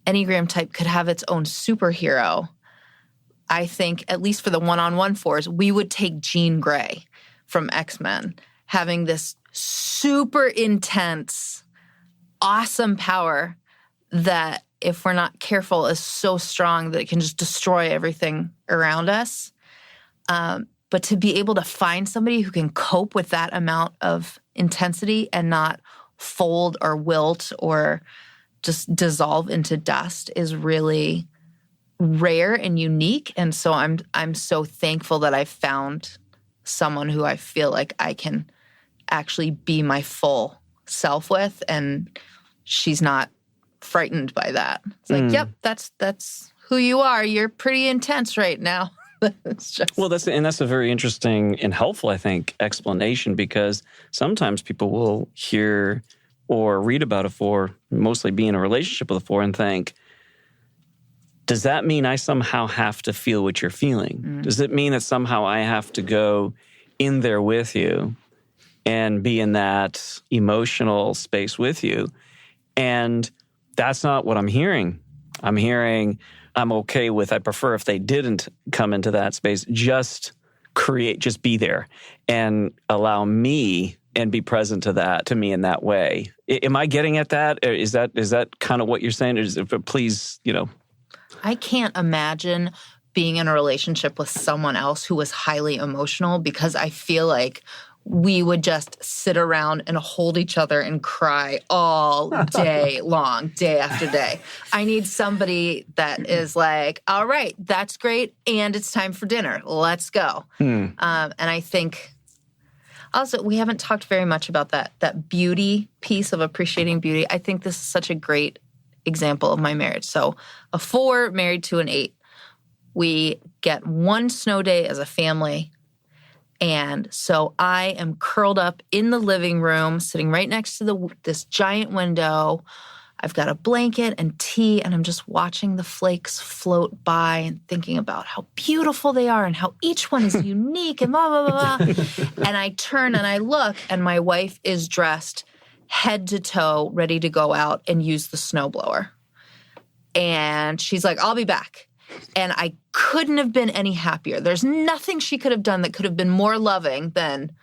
Enneagram type could have its own superhero? I think, at least for the one-on-one 4s, we would take Jean Grey from X-Men, having this super intense, awesome power that, if we're not careful, is so strong that it can just destroy everything around us. But to be able to find somebody who can cope with that amount of intensity and not fold or wilt or just dissolve into dust is really rare and unique. And so I'm so thankful that I found someone who I feel like I can actually be my full self with, and she's not frightened by that. It's like, yep, that's who you are. You're pretty intense right now. It's just, Well, that's a very interesting and helpful, I think, explanation, because sometimes people will hear or read about a 4, mostly be in a relationship with a 4, and think, does that mean I somehow have to feel what you're feeling? Does it mean that somehow I have to go in there with you and be in that emotional space with you? And that's not what I'm hearing. I'm hearing I'm okay with, I prefer if they didn't come into that space, just be there and allow me and be present to me in that way. Am I getting at that? Is that kind of what you're saying? Please, I can't imagine being in a relationship with someone else who was highly emotional, because I feel like we would just sit around and hold each other and cry all day long, day after day. I need somebody that is like, all right, that's great, and it's time for dinner. Let's go. And I think also we haven't talked very much about that beauty piece of appreciating beauty. I think this is such a great example of my marriage. So a 4 married to an 8. We get one snow day as a family. And so I am curled up in the living room, sitting right next to this giant window. I've got a blanket and tea, and I'm just watching the flakes float by and thinking about how beautiful they are and how each one is unique and blah, blah, blah, blah. And I turn and I look, and my wife is dressed head to toe, ready to go out and use the snowblower. And she's like, I'll be back. And I couldn't have been any happier. There's nothing she could have done that could have been more loving than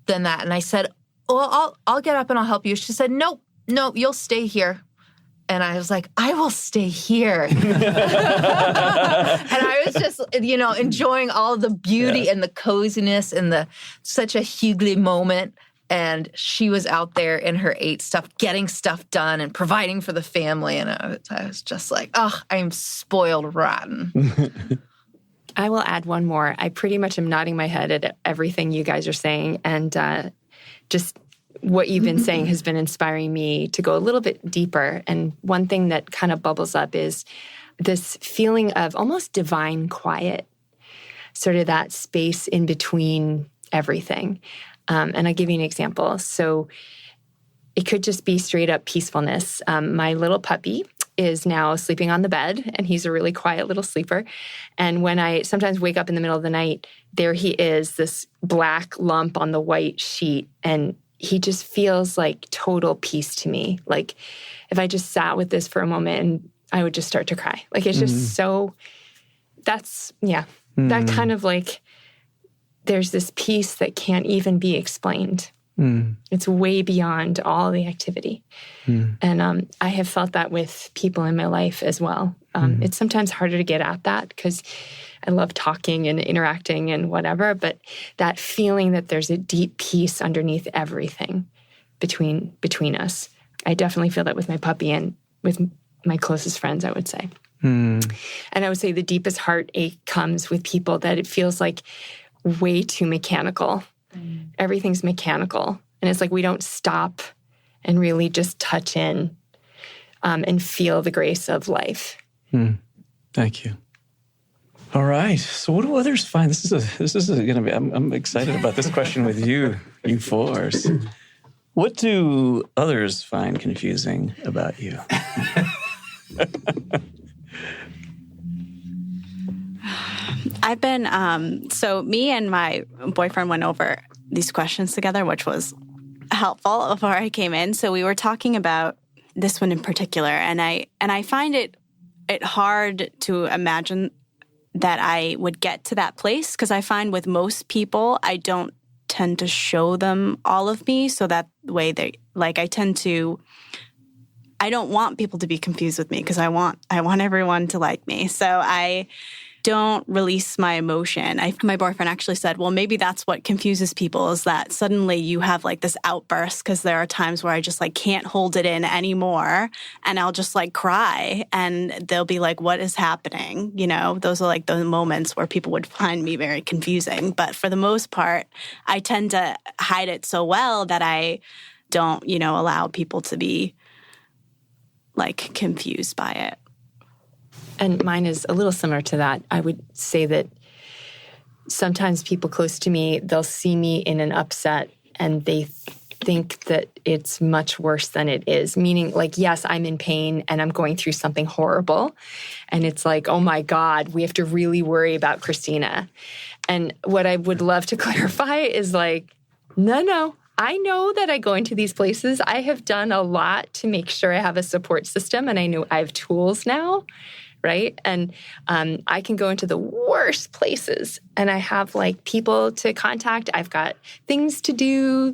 that. And I said, well, I'll get up and I'll help you. She said, nope, you'll stay here. And I was like, I will stay here. And I was just, enjoying all the beauty and the coziness and such a Hughley moment. And she was out there in her 8 stuff, getting stuff done and providing for the family. And I was just like, oh, I'm spoiled rotten. I will add one more. I pretty much am nodding my head at everything you guys are saying. And just what you've been saying has been inspiring me to go a little bit deeper. And one thing that kind of bubbles up is this feeling of almost divine quiet, sort of that space in between everything. And I'll give you an example. So it could just be straight up peacefulness. My little puppy is now sleeping on the bed, and he's a really quiet little sleeper. And when I sometimes wake up in the middle of the night, there he is, this black lump on the white sheet, and he just feels like total peace to me. Like if I just sat with this for a moment, and I would just start to cry. Like it's just so, that kind of like, there's this peace that can't even be explained. It's way beyond all the activity. And I have felt that with people in my life as well. It's sometimes harder to get at that because I love talking and interacting and whatever, but that feeling that there's a deep peace underneath everything between us. I definitely feel that with my puppy and with my closest friends, I would say. And I would say the deepest heartache comes with people that it feels like way too mechanical. Everything's mechanical. And it's like we don't stop and really just touch in and feel the grace of life. Thank you. All right. So what do others find? This is going to be, I'm excited about this question with you 4s. What do others find confusing about you? I've been, so me and my boyfriend went over these questions together, which was helpful before I came in. So we were talking about this one in particular, and I find it hard to imagine that I would get to that place, because I find with most people, I don't tend to show them all of me, so that way I don't want people to be confused with me, because I want everyone to like me. So I don't release my emotion. My boyfriend actually said, well, maybe that's what confuses people, is that suddenly you have like this outburst, because there are times where I just like can't hold it in anymore, and I'll just like cry, and they'll be like, what is happening? Those are like the moments where people would find me very confusing. But for the most part, I tend to hide it so well that I don't, allow people to be like confused by it. And mine is a little similar to that. I would say that sometimes people close to me, they'll see me in an upset and they think that it's much worse than it is. Meaning, like, yes, I'm in pain and I'm going through something horrible. And it's like, oh my God, we have to really worry about Christina. And what I would love to clarify is like, no. I know that I go into these places. I have done a lot to make sure I have a support system, and I know I have tools now, right? And I can go into the worst places, and I have like people to contact. I've got things to do,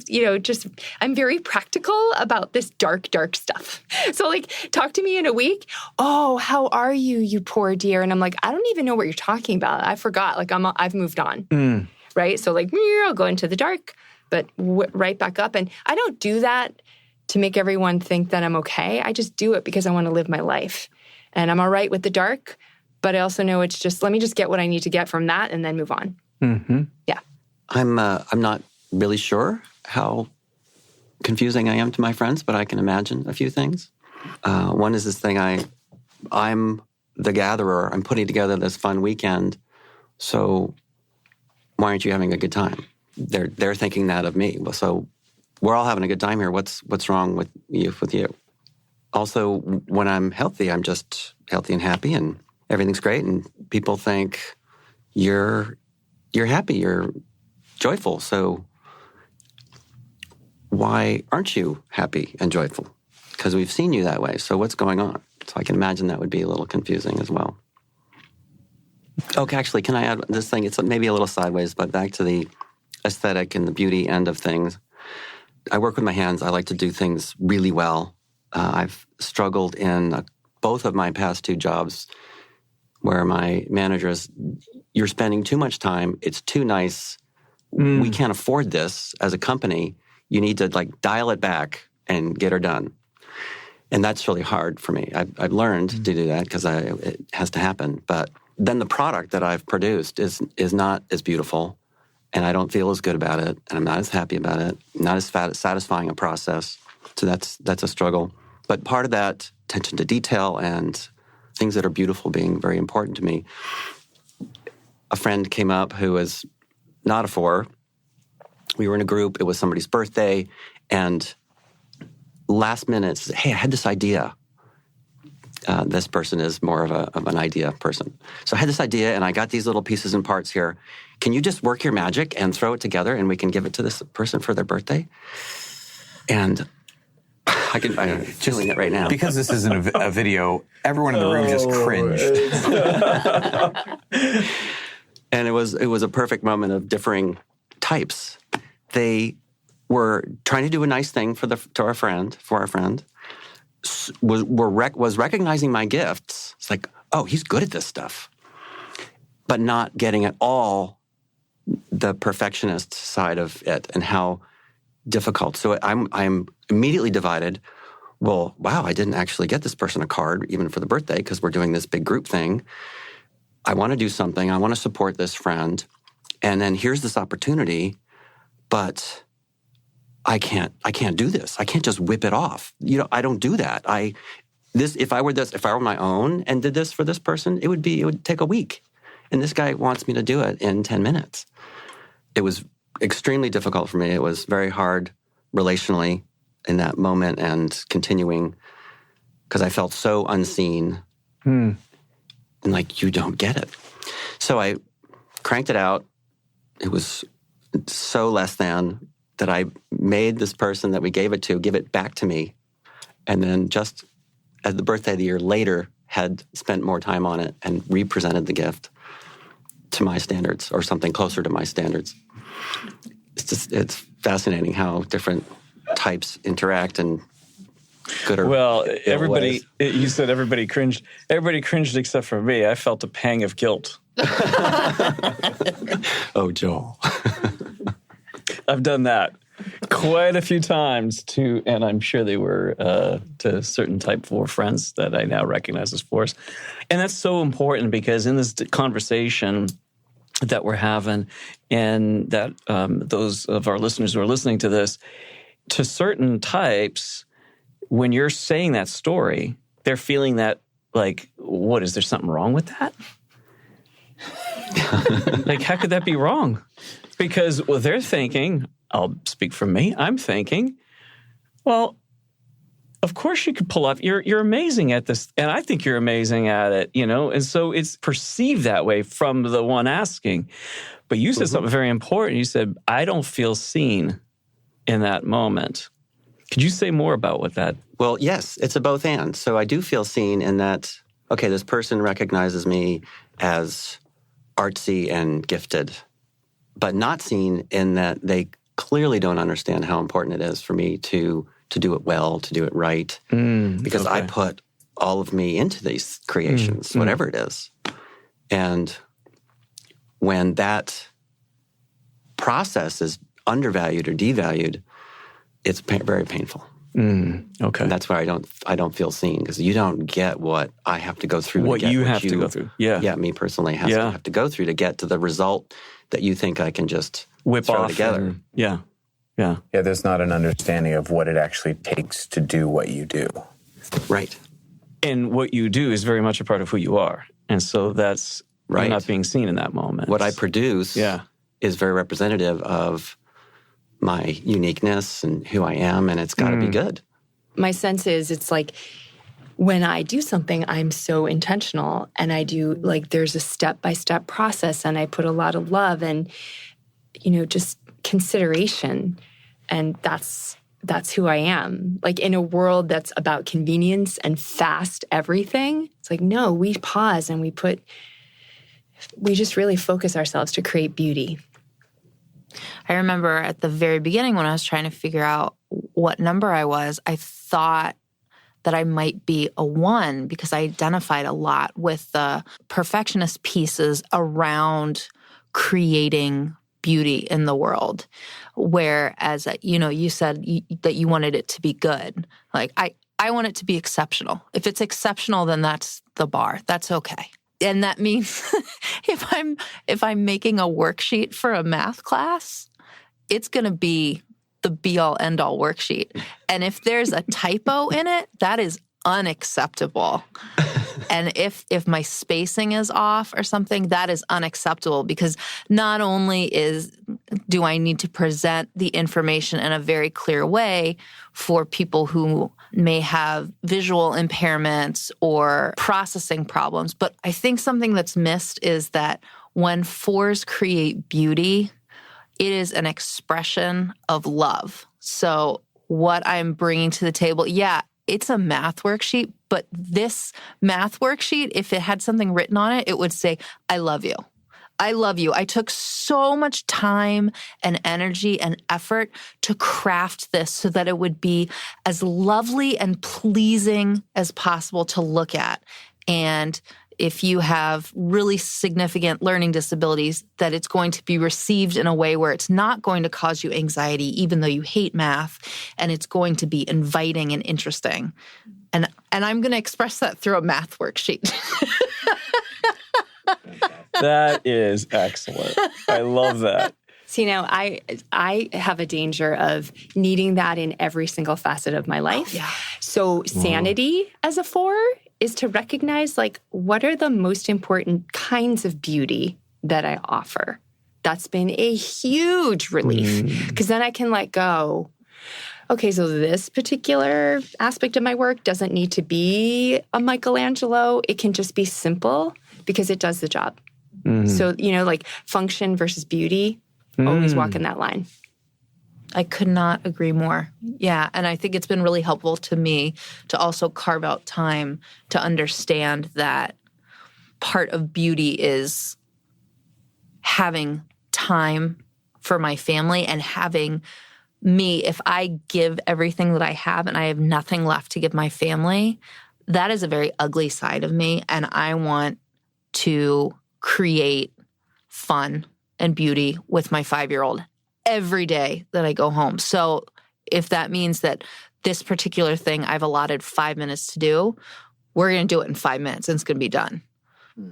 I'm very practical about this dark, dark stuff. So like, talk to me in a week. Oh, how are you, you poor dear? And I'm like, I don't even know what you're talking about. I forgot. Like I've moved on, right? So like, I'll go into the dark, but right back up. And I don't do that to make everyone think that I'm okay. I just do it because I want to live my life. And I'm all right with the dark, but I also know it's just, let me just get what I need to get from that and then move on. Mm-hmm. Yeah. I'm not really sure how confusing I am to my friends, but I can imagine a few things. One is this thing, I'm the gatherer. I'm putting together this fun weekend. So why aren't you having a good time? They're thinking that of me. So we're all having a good time here. What's wrong with you? Also, when I'm healthy, I'm just healthy and happy, and everything's great. And people think you're happy, you're joyful. So why aren't you happy and joyful? Because we've seen you that way. So what's going on? So I can imagine that would be a little confusing as well. Okay, actually, can I add this thing? It's maybe a little sideways, but back to the aesthetic and the beauty end of things. I work with my hands. I like to do things really well. I've struggled in both of my past two jobs where my manager is, you're spending too much time. It's too nice. We can't afford this as a company. You need to like dial it back and get her done. And that's really hard for me. I've learned to do that because it has to happen. But then the product that I've produced is not as beautiful, and I don't feel as good about it, and I'm not as happy about it, not as satisfying a process. So that's a struggle. But part of that, attention to detail and things that are beautiful being very important to me. A friend came up who was not a 4. We were in a group. It was somebody's birthday, and last minute, said, hey, I had this idea. This person is more of an idea person. So I had this idea, and I got these little pieces and parts here. Can you just work your magic and throw it together, and we can give it to this person for their birthday? And I'm feeling it right now. Because this isn't a video, everyone in the room just cringed. And it was a perfect moment of differing types. They were trying to do a nice thing for our friend, was recognizing my gifts. It's like, oh, he's good at this stuff, but not getting at all the perfectionist side of it and how difficult. So I'm immediately divided. Well, wow, I didn't actually get this person a card even for the birthday because we're doing this big group thing. I want to do something. I want to support this friend. And then here's this opportunity, but I can't do this. I can't just whip it off. I don't do that. If I were my own and did this for this person, it would take a week. And this guy wants me to do it in 10 minutes. It was extremely difficult for me. It was very hard relationally in that moment and continuing because I felt so unseen and like, you don't get it. So I cranked it out. It was so less than that I made this person that we gave it to give it back to me. And then just at the birthday the year later, had spent more time on it and represented the gift to my standards or something closer to my standards. It's fascinating how different types interact and good or everybody, you said everybody cringed. Everybody cringed except for me. I felt a pang of guilt. Oh, Joel. I've done that quite a few times too, and I'm sure they were to certain type 4 friends that I now recognize as 4s. And that's so important because in this conversation that we're having, and that those of our listeners who are listening to this, to certain types, when you're saying that story, they're feeling that like, what, is there something wrong with that? Like, how could that be wrong? Because they're thinking, I'll speak for me, I'm thinking, well, of course you could pull off. You're amazing at this, and I think you're amazing at it, And so it's perceived that way from the one asking. But you said something very important. You said, I don't feel seen in that moment. Could you say more about what that? Well, yes, it's a both and. So I do feel seen in that, okay, this person recognizes me as artsy and gifted, but not seen in that they clearly don't understand how important it is for me to do it well, to do it right, because I put all of me into these creations, whatever it is. And when that process is undervalued or devalued, it's very painful. Okay. And that's why I don't feel seen, because you don't get what I have to go through. What to get you have to go through. Yeah. Yeah, me personally have to go through to get to the result that you think I can just whip throw off together. Yeah. Yeah, there's not an understanding of what it actually takes to do what you do. Right. And what you do is very much a part of who you are. And so that's Right. not being seen in that moment. What I produce is very representative of my uniqueness and who I am, and it's got to be good. My sense is it's like when I do something, I'm so intentional, and I do, like, there's a step-by-step process, and I put a lot of love and, just consideration. And that's who I am. Like, in a world that's about convenience and fast everything, it's like, no, we pause and we just really focus ourselves to create beauty. I remember at the very beginning when I was trying to figure out what number I was, I thought that I might be a 1 because I identified a lot with the perfectionist pieces around creating beauty in the world. Whereas, you said that you wanted it to be good. Like, I want it to be exceptional. If it's exceptional, then that's the bar. That's okay. And that means if I'm making a worksheet for a math class, it's going to be the be-all, end-all worksheet. And if there's a typo in it, that is unacceptable. And if my spacing is off or something, that is unacceptable, because not only do I need to present the information in a very clear way for people who may have visual impairments or processing problems, but I think something that's missed is that when 4s create beauty, it is an expression of love. So what I'm bringing to the table, it's a math worksheet, but this math worksheet, if it had something written on it, it would say, I love you. I love you. I took so much time and energy and effort to craft this so that it would be as lovely and pleasing as possible to look at. And if you have really significant learning disabilities, that it's going to be received in a way where it's not going to cause you anxiety, even though you hate math, and it's going to be inviting and interesting. And I'm going to express that through a math worksheet. That is excellent. I love that. So, I have a danger of needing that in every single facet of my life. Oh, yeah. So sanity as a 4 is to recognize, like, what are the most important kinds of beauty that I offer? That's been a huge relief, because then I can let go. Okay, so this particular aspect of my work doesn't need to be a Michelangelo. It can just be simple because it does the job. So, like function versus beauty, always walking that line. I could not agree more. Yeah, and I think it's been really helpful to me to also carve out time to understand that part of beauty is having time for my family and having me, if I give everything that I have and I have nothing left to give my family, that is a very ugly side of me, and I want to create fun and beauty with my 5-year-old every day that I go home. So if that means that this particular thing I've allotted 5 minutes to do, we're going to do it in 5 minutes and it's going to be done,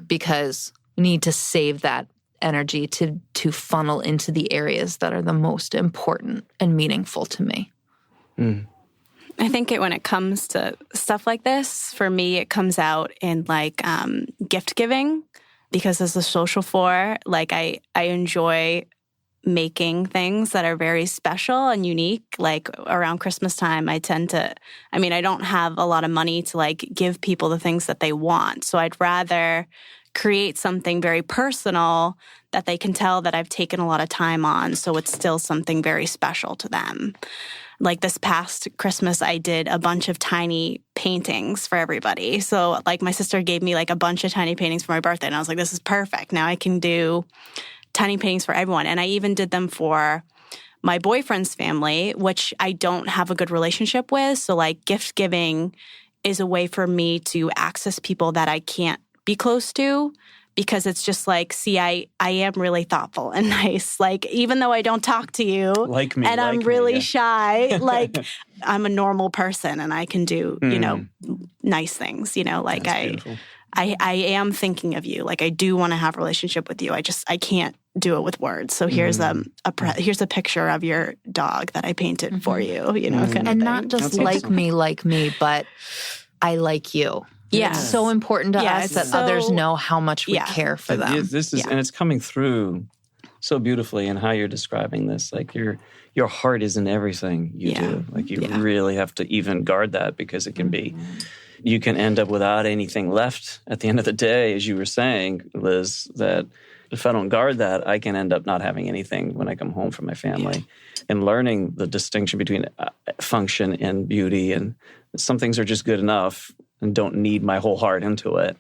because we need to save that energy to funnel into the areas that are the most important and meaningful to me. I think when it comes to stuff like this, for me, it comes out in gift giving, because as a social four, like I enjoy making things that are very special and unique. Like around Christmas time, I don't have a lot of money to like give people the things that they want. So I'd rather create something very personal that they can tell that I've taken a lot of time on. So it's still something very special to them. Like this past Christmas, I did a bunch of tiny paintings for everybody. So like my sister gave me like a bunch of tiny paintings for my birthday. And I was like, this is perfect. Now I can do tiny paintings for everyone. And I even did them for my boyfriend's family, which I don't have a good relationship with. So like gift giving is a way for me to access people that I can't be close to, because it's just like, see, I am really thoughtful and nice. Like, even though I don't talk to you like me, and like I'm really me, yeah. shy, like I'm a normal person and I can do, nice things, like That's beautiful. I am thinking of you. Like I do want to have a relationship with you. I can't do it with words. So here's here's a picture of your dog that I painted for you, kind of And thing. not just That's awesome. like me, but I like you. Yes. It's so important to us that others know how much we care for them. This is, and it's coming through so beautifully in how you're describing this. Like your heart is in everything you do. Like you really have to even guard that, because it can be, you can end up without anything left at the end of the day, as you were saying, Liz, that if I don't guard that, I can end up not having anything when I come home from my family. And learning the distinction between function and beauty, and some things are just good enough and don't need my whole heart into it.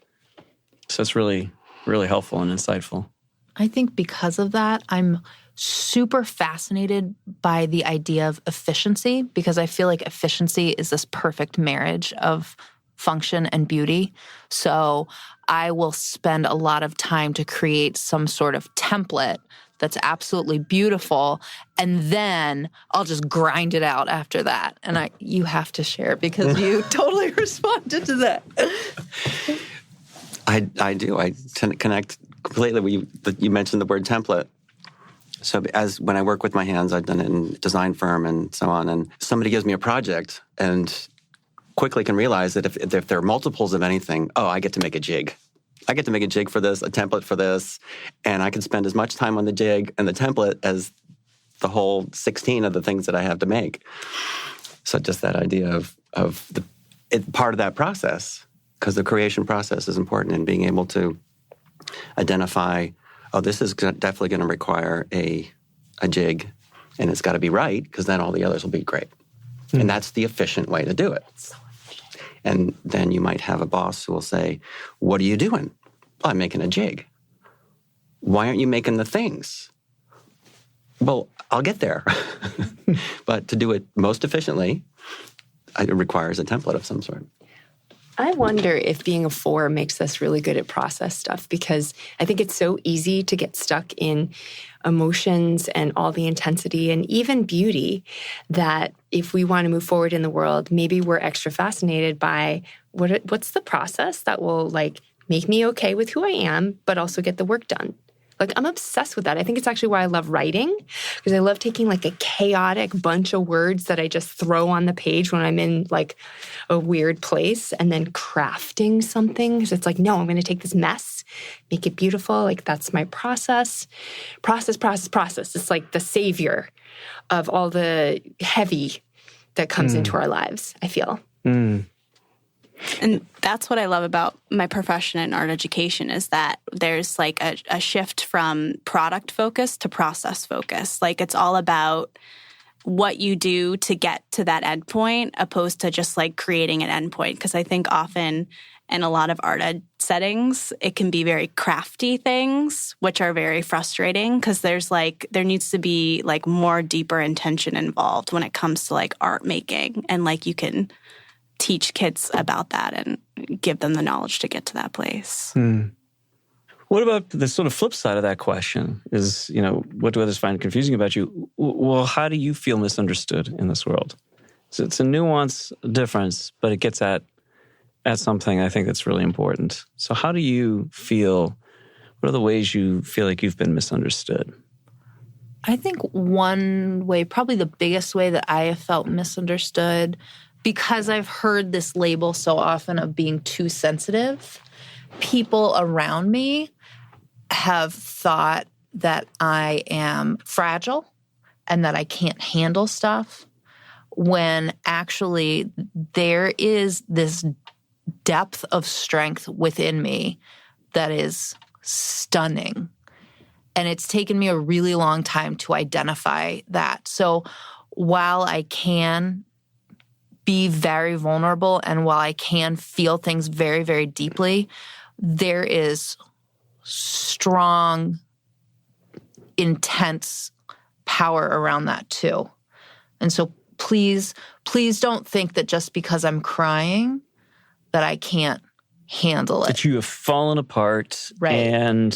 So it's really, really helpful and insightful. I think because of that, I'm super fascinated by the idea of efficiency, because I feel like efficiency is this perfect marriage of function and beauty. So I will spend a lot of time to create some sort of template that's absolutely beautiful, and then I'll just grind it out after that. And you have to share, because you totally responded to that. I do. I connect completely. You mentioned the word template. So when I work with my hands, I've done it in design firm and so on, and somebody gives me a project and quickly can realize that if there are multiples of anything, I get to make a jig. I get to make a jig for this, a template for this, and I can spend as much time on the jig and the template as the whole 16 of the things that I have to make. So just that idea of part of that process, because the creation process is important in being able to identify, this is definitely going to require a jig, and it's got to be right, because then all the others will be great. Mm-hmm. And that's the efficient way to do it. And then you might have a boss who will say, what are you doing? Well, I'm making a jig. Why aren't you making the things? Well, I'll get there. But to do it most efficiently, it requires a template of some sort. I wonder if being a 4 makes us really good at process stuff, because I think it's so easy to get stuck in emotions and all the intensity and even beauty, that if we want to move forward in the world, maybe we're extra fascinated by what's the process that will like make me okay with who I am, but also get the work done. Like, I'm obsessed with that. I think it's actually why I love writing, because I love taking like a chaotic bunch of words that I just throw on the page when I'm in like a weird place, and then crafting something. Because it's like, no, I'm going to take this mess, make it beautiful. Like, that's my process. Process. It's like the savior of all the heavy that comes into our lives, I feel. And that's what I love about my profession in art education, is that there's like a shift from product focus to process focus. Like, it's all about what you do to get to that endpoint, opposed to just like creating an endpoint. Because I think often in a lot of art ed settings, it can be very crafty things, which are very frustrating, because there needs to be like more deeper intention involved when it comes to like art making, and like you can teach kids about that and give them the knowledge to get to that place. What about the sort of flip side of that question is, what do others find confusing about you? Well, how do you feel misunderstood in this world? So it's a nuance difference, but it gets at something I think that's really important. So how do you feel? What are the ways you feel like you've been misunderstood? I think one way, probably the biggest way that I have felt misunderstood, because I've heard this label so often of being too sensitive, people around me have thought that I am fragile and that I can't handle stuff, when actually there is this depth of strength within me that is stunning. And it's taken me a really long time to identify that. So while I can be very vulnerable and while I can feel things very, very deeply, there is strong, intense power around that too. And so please don't think that just because I'm crying that I can't handle it. That you have fallen apart, and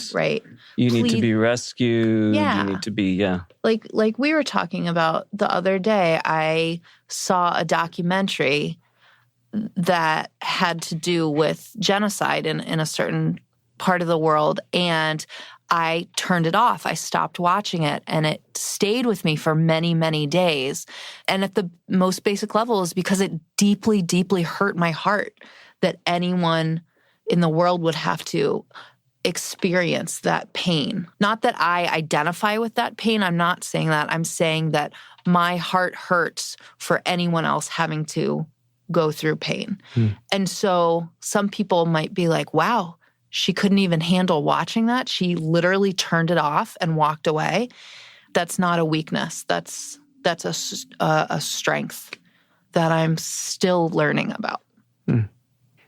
you need to be rescued. Yeah. You need to be, Like we were talking about the other day, I saw a documentary that had to do with genocide in a certain part of the world, and I turned it off. I stopped watching it, and it stayed with me for many, many days. And at the most basic level is because it deeply, deeply hurt my heart that anyone in the world would have to experience that pain. Not that I identify with that pain. I'm not saying that. I'm saying that my heart hurts for anyone else having to go through pain. And so some people might be like, wow, she couldn't even handle watching that. She literally turned it off and walked away. That's not a weakness. That's a strength that I'm still learning about.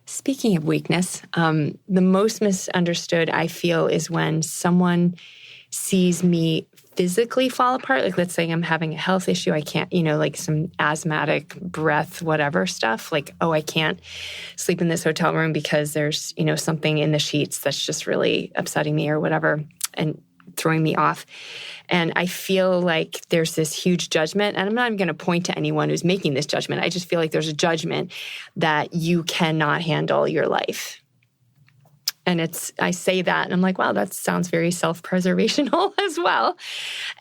Speaking of weakness, the most misunderstood, I feel, is when someone sees me physically fall apart. Like, let's say I'm having a health issue. I can't, like some asthmatic breath, whatever stuff. Like, oh, I can't sleep in this hotel room because there's, something in the sheets that's just really upsetting me or whatever and throwing me off. And I feel like there's this huge judgment, and I'm not even going to point to anyone who's making this judgment. I just feel like there's a judgment that you cannot handle your life. And I say that and I'm like, wow, that sounds very self-preservational as well.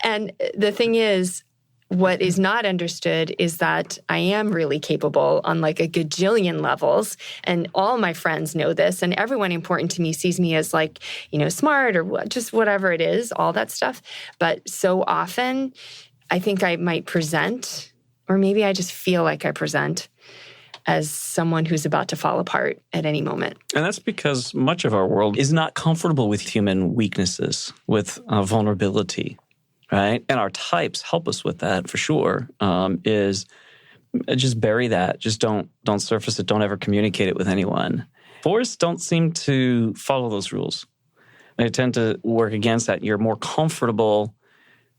And the thing is, what is not understood is that I am really capable on like a gajillion levels. And all my friends know this. And everyone important to me sees me as like, smart or just whatever it is, all that stuff. But so often I think I might present, or maybe I just feel like I present as someone who's about to fall apart at any moment. And that's because much of our world is not comfortable with human weaknesses, with vulnerability. Right? And our types help us with that for sure, is just bury that. Just don't surface it. Don't ever communicate it with anyone. Fours don't seem to follow those rules. They tend to work against that. You're more comfortable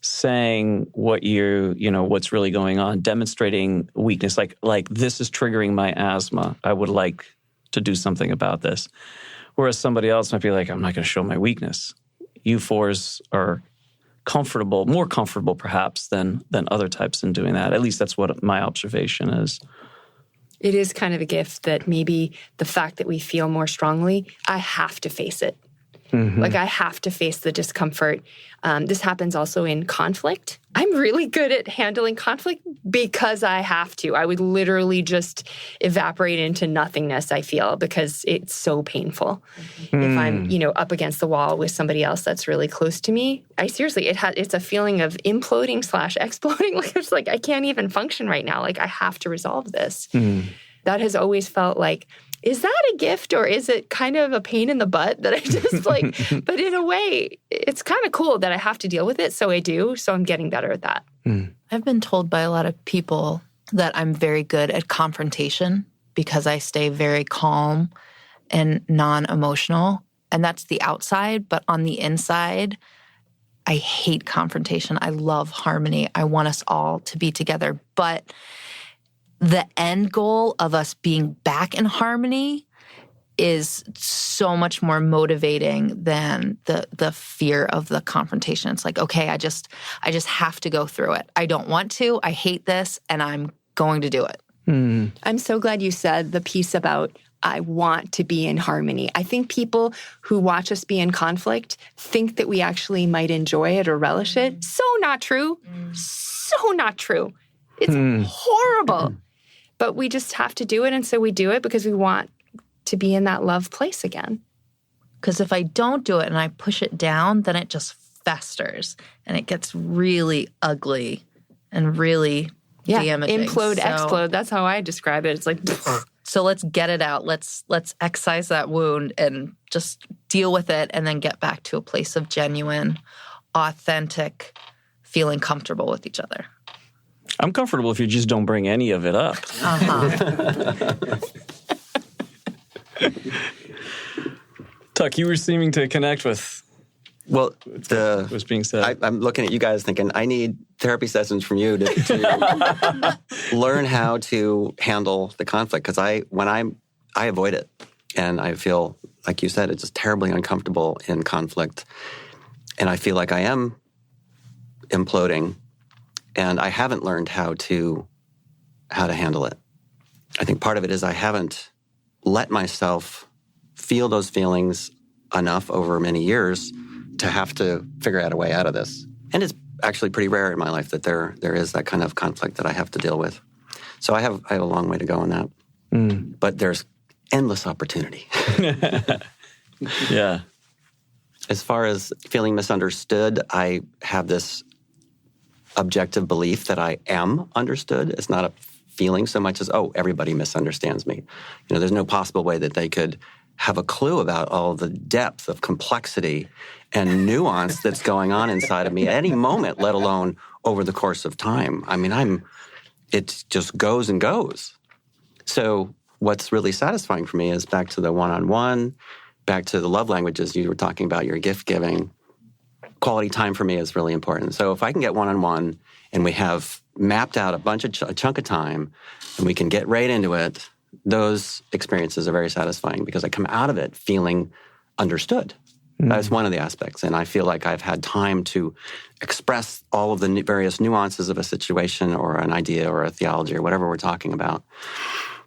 saying what what's really going on, demonstrating weakness, like this is triggering my asthma. I would like to do something about this. Whereas somebody else might be like, I'm not going to show my weakness. You fours are more comfortable perhaps than other types in doing that. At least that's what my observation is. It is kind of a gift that maybe the fact that we feel more strongly, I have to face it. Mm-hmm. Like I have to face the discomfort. This happens also in conflict. I'm really good at handling conflict because I have to. I would literally just evaporate into nothingness, I feel, because it's so painful. Mm. If I'm, up against the wall with somebody else that's really close to me, it's a feeling of imploding/exploding. Like it's like I can't even function right now. Like I have to resolve this. Mm. That has always felt like, is that a gift or is it kind of a pain in the butt that I just like, but in a way, it's kind of cool that I have to deal with it. So I do. So I'm getting better at that. Mm. I've been told by a lot of people that I'm very good at confrontation because I stay very calm and non-emotional. And that's the outside. But on the inside, I hate confrontation. I love harmony. I want us all to be together. But the end goal of us being back in harmony is so much more motivating than the fear of the confrontation. It's like, okay, I just have to go through it. I don't want to. I hate this, and I'm going to do it. Mm. I'm so glad you said the piece about I want to be in harmony. I think people who watch us be in conflict think that we actually might enjoy it or relish it. So not true. So not true. It's horrible. But we just have to do it, and so we do it because we want to be in that love place again. Because if I don't do it and I push it down, then it just festers and it gets really ugly and really damaging. Implode, explode. That's how I describe it. It's like, so let's get it out. Let's excise that wound and just deal with it, and then get back to a place of genuine, authentic, feeling comfortable with each other. I'm comfortable if you just don't bring any of it up. Tuck, you were seeming to connect with Well, what was being said. I'm looking at you guys thinking, I need therapy sessions from you to learn how to handle the conflict. Because I avoid it. And I feel, like you said, it's just terribly uncomfortable in conflict. And I feel like I am imploding. And I haven't learned how to handle it. I think part of it is I haven't let myself feel those feelings enough over many years to have to figure out a way out of this. And it's actually pretty rare in my life that there is that kind of conflict that I have to deal with. So I have a long way to go on that. But there's endless opportunity. Yeah. As far as feeling misunderstood, I have this objective belief that I am understood. It's not a feeling so much as, oh, everybody misunderstands me. There's no possible way that they could have a clue about all the depth of complexity and nuance that's going on inside of me at any moment, let alone over the course of time. I mean, it just goes and goes. So what's really satisfying for me is back to the one-on-one, back to the love languages you were talking about, your gift giving. Quality time for me is really important. So if I can get one-on-one and we have mapped out a chunk of time and we can get right into it, those experiences are very satisfying because I come out of it feeling understood. That's one of the aspects. And I feel like I've had time to express all of the various nuances of a situation or an idea or a theology or whatever we're talking about.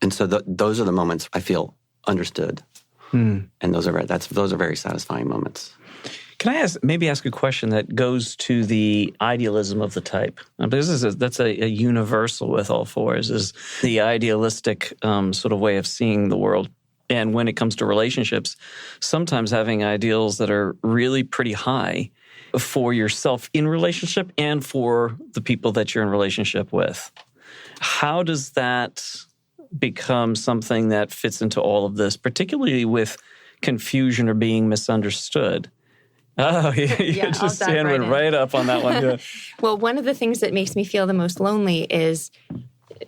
And so those are the moments I feel understood. And those are very satisfying moments. Can I ask a question that goes to the idealism of the type? That's a universal with all fours, is the idealistic sort of way of seeing the world. And when it comes to relationships, sometimes having ideals that are really pretty high for yourself in relationship and for the people that you're in relationship with. How does that become something that fits into all of this, particularly with confusion or being misunderstood? Oh, you just went right up on that one. Yeah. Well, one of the things that makes me feel the most lonely is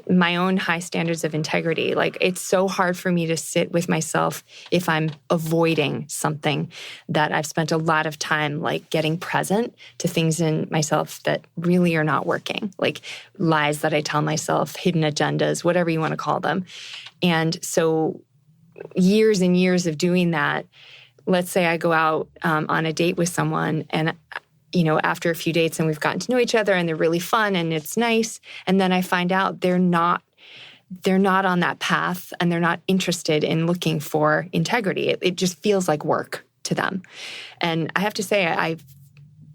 my own high standards of integrity. Like, it's so hard for me to sit with myself if I'm avoiding something that I've spent a lot of time, like, getting present to things in myself that really are not working, like lies that I tell myself, hidden agendas, whatever you want to call them. And so years and years of doing that, let's say I go out on a date with someone and, after a few dates and we've gotten to know each other and they're really fun and it's nice. And then I find out they're not on that path and they're not interested in looking for integrity. It just feels like work to them. And I have to say, I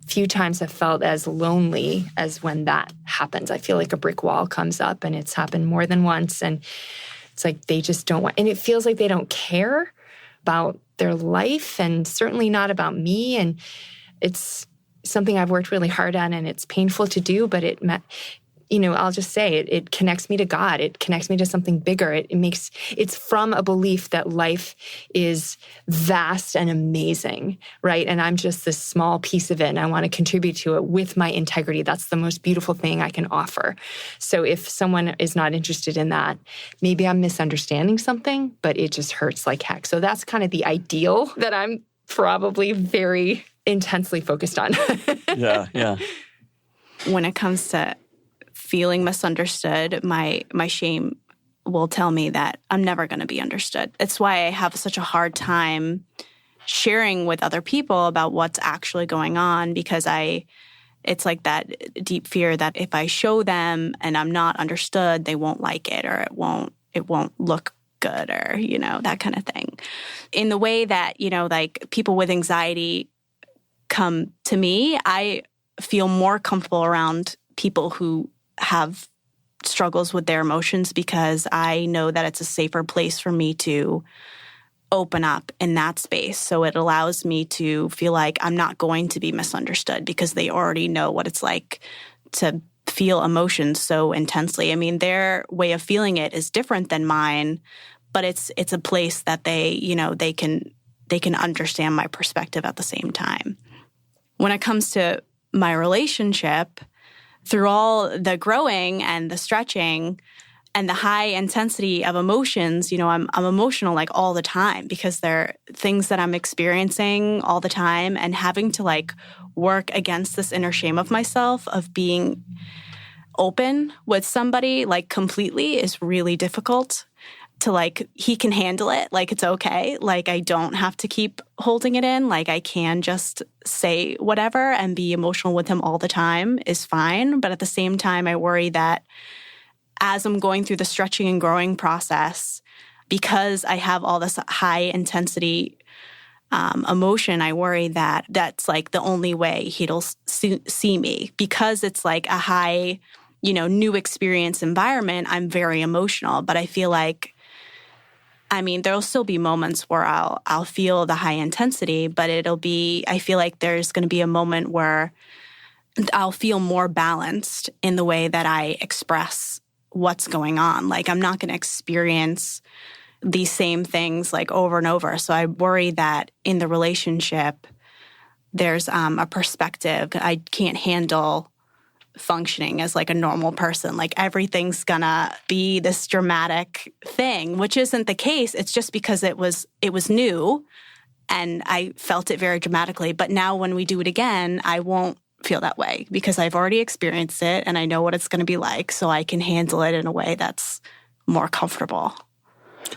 few times have felt as lonely as when that happens. I feel like a brick wall comes up, and it's happened more than once. And it's like they just don't want, and it feels like they don't care about their life and certainly not about me. And it's something I've worked really hard on, and it's painful to do, but I'll just say it connects me to God. It connects me to something bigger. It's from a belief that life is vast and amazing, right? And I'm just this small piece of it, and I want to contribute to it with my integrity. That's the most beautiful thing I can offer. So if someone is not interested in that, maybe I'm misunderstanding something, but it just hurts like heck. So that's kind of the ideal that I'm probably very intensely focused on. Yeah. When it comes to feeling misunderstood, my shame will tell me that I'm never going to be understood. It's why I have such a hard time sharing with other people about what's actually going on, because it's like that deep fear that if I show them and I'm not understood, they won't like it, or it won't look good, or, that kind of thing. In the way that, like people with anxiety come to me, I feel more comfortable around people who have struggles with their emotions, because I know that it's a safer place for me to open up in that space. So it allows me to feel like I'm not going to be misunderstood because they already know what it's like to feel emotions so intensely. I mean, their way of feeling it is different than mine, but it's a place that they can understand my perspective at the same time. When it comes to my relationship, through all the growing and the stretching and the high intensity of emotions, I'm emotional like all the time because they're things that I'm experiencing all the time, and having to like work against this inner shame of myself of being open with somebody like completely is really difficult. To like, he can handle it, like it's okay, like I don't have to keep holding it in, like I can just say whatever and be emotional with him all the time is fine. But at the same time, I worry that as I'm going through the stretching and growing process, because I have all this high intensity emotion, I worry that that's like the only way he'll see me, because it's like a high, new experience environment. I'm very emotional, but I feel like, there'll still be moments where I'll feel the high intensity, but I feel like there's going to be a moment where I'll feel more balanced in the way that I express what's going on. Like I'm not going to experience these same things like over and over. So I worry that in the relationship, there's a perspective I can't handle functioning as like a normal person. Like everything's gonna be this dramatic thing, which isn't the case. It's just because it was new and I felt it very dramatically. But now when we do it again, I won't feel that way because I've already experienced it and I know what it's going to be like, so I can handle it in a way that's more comfortable.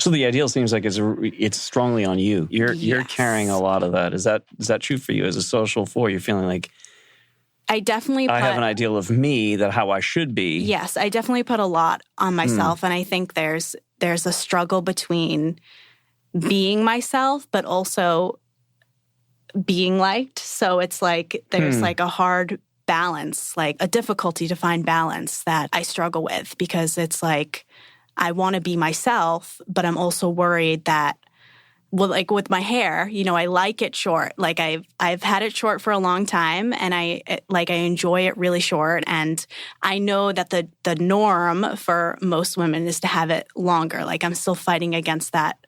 So the ideal seems like it's strongly on you. You're carrying a lot of that. Is that true for you as a social 4? You're feeling like I definitely I have an ideal of me, that how I should be. Yes, I definitely put a lot on myself. And I think there's a struggle between being myself, but also being liked. So it's like there's like a hard balance, like a difficulty to find balance that I struggle with, because it's like I want to be myself, but I'm also worried that, well, like with my hair, I like it short. Like I've had it short for a long time, and I enjoy it really short. And I know that the norm for most women is to have it longer. Like I'm still fighting against that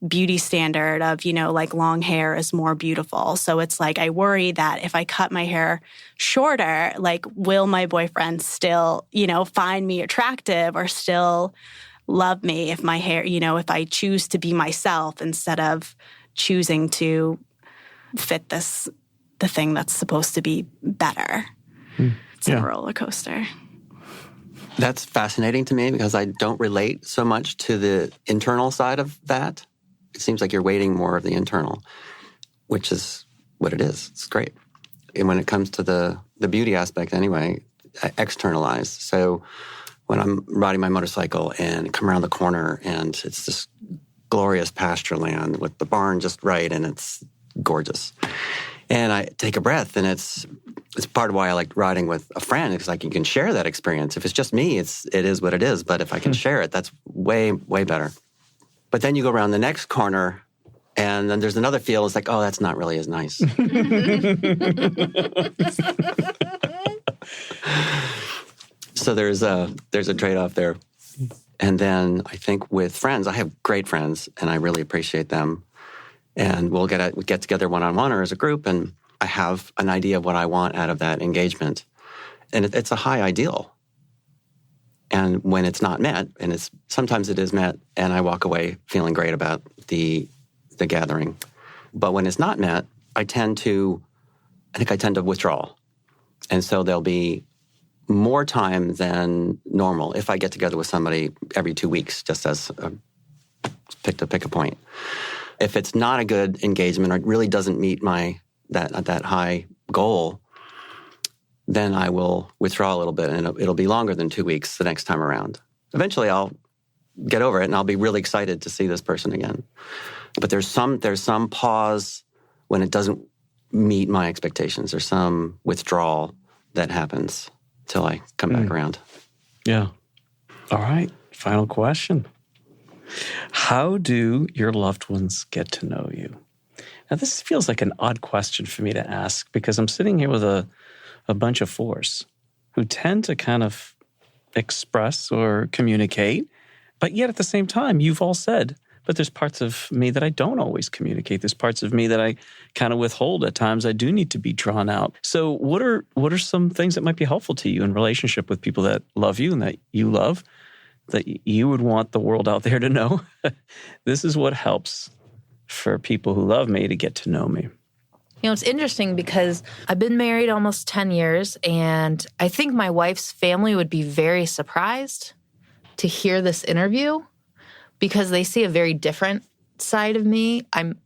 beauty standard of, like long hair is more beautiful. So it's like I worry that if I cut my hair shorter, like will my boyfriend still, find me attractive or still love me if my hair, if I choose to be myself instead of choosing to fit the thing that's supposed to be better. It's a roller coaster. That's fascinating to me because I don't relate so much to the internal side of that. It seems like you're weighting more of the internal, which is what it is. It's great. And when it comes to the beauty aspect anyway, I externalize. So when I'm riding my motorcycle and come around the corner and it's this glorious pasture land with the barn just right and it's gorgeous. And I take a breath, and it's part of why I like riding with a friend, because like you can share that experience. If it's just me, it is what it is. But if I can share it, that's way, way better. But then you go around the next corner and then there's another feel. It's like, oh, that's not really as nice. So there's a trade-off there. And then I think with friends, I have great friends and I really appreciate them. And we get together one-on-one or as a group, and I have an idea of what I want out of that engagement. And it's a high ideal. And when it's not met, and sometimes it is met, and I walk away feeling great about the gathering. But when it's not met, I tend to withdraw. And so there'll be more time than normal if I get together with somebody every 2 weeks, just as pick a point. If it's not a good engagement or it really doesn't meet that high goal, then I will withdraw a little bit, and it'll be longer than 2 weeks the next time around. Eventually, I'll get over it, and I'll be really excited to see this person again. But there's some pause when it doesn't meet my expectations. There's some withdrawal that happens till I come back around. Yeah. All right. Final question. How do your loved ones get to know you? Now, this feels like an odd question for me to ask because I'm sitting here with a bunch of fours who tend to kind of express or communicate, but yet at the same time, you've all said, but there's parts of me that I don't always communicate. There's parts of me that I kind of withhold. At times, I do need to be drawn out. So what are some things that might be helpful to you in relationship with people that love you and that you love, that you would want the world out there to know? This is what helps for people who love me to get to know me. You know, it's interesting because I've been married almost 10 years, and I think my wife's family would be very surprised to hear this interview because they see a very different side of me. I'm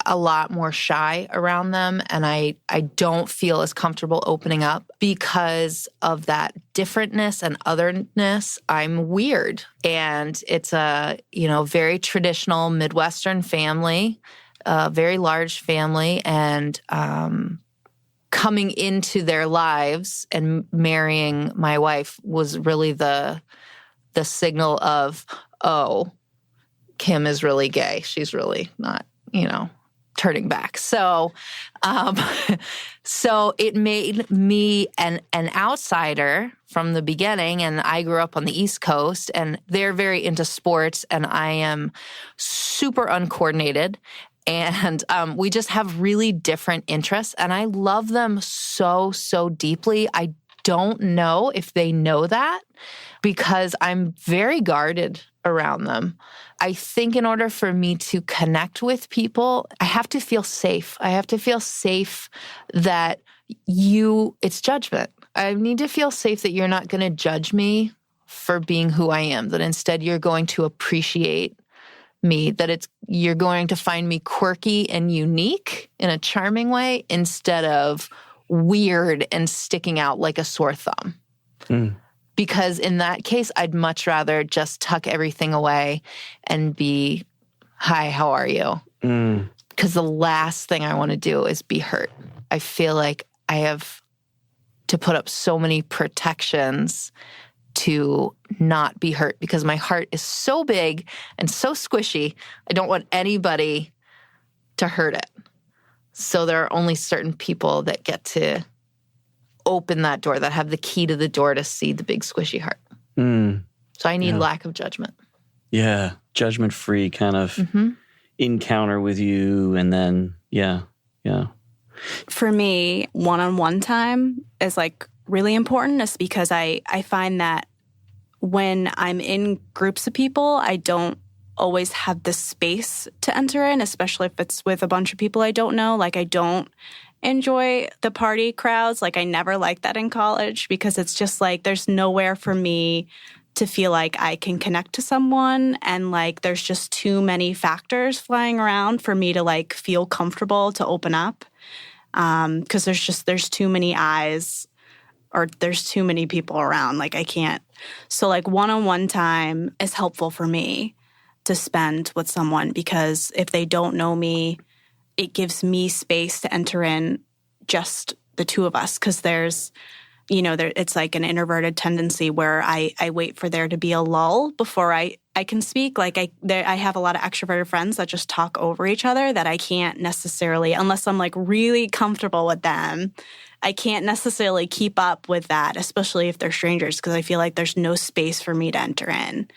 a lot more shy around them, and I don't feel as comfortable opening up because of that differentness and otherness. I'm weird, and it's a, very traditional Midwestern family, a very large family, and coming into their lives and marrying my wife was really the signal of, oh, Kim is really gay. She's really not, turning back. So, so it made me an outsider from the beginning. And I grew up on the East Coast, and they're very into sports, and I am super uncoordinated. And we just have really different interests, and I love them so, so deeply. I don't know if they know that because I'm very guarded around them. I think in order for me to connect with people, I have to feel safe. I have to feel safe that it's judgment. I need to feel safe that you're not going to judge me for being who I am, that instead you're going to appreciate me, that you're going to find me quirky and unique in a charming way instead of weird and sticking out like a sore thumb. Because in that case, I'd much rather just tuck everything away and be, hi, how are you? Because the last thing I want to do is be hurt. I feel like I have to put up so many protections to not be hurt because my heart is so big and so squishy. I don't want anybody to hurt it. So there are only certain people that get to open that door, that have the key to the door to see the big squishy heart. So I need lack of judgment. Yeah, judgment-free kind of encounter with you, and then, yeah. For me, one-on-one time is really important, is because I find that when I'm in groups of people, I don't always have the space to enter in, especially if it's with a bunch of people I don't know. I don't enjoy the party crowds. I never liked that in college because it's just there's nowhere for me to feel like I can connect to someone, and there's just too many factors flying around for me to feel comfortable to open up. Because there's too many eyes, or there's too many people around. I can't. So one-on-one time is helpful for me to spend with someone, because if they don't know me, it gives me space to enter in just the two of us. Because there's, it's an introverted tendency where I wait for there to be a lull before I can speak. I have a lot of extroverted friends that just talk over each other that I can't necessarily, unless I'm really comfortable with them, I can't necessarily keep up with that, especially if they're strangers, because I feel like there's no space for me to enter in.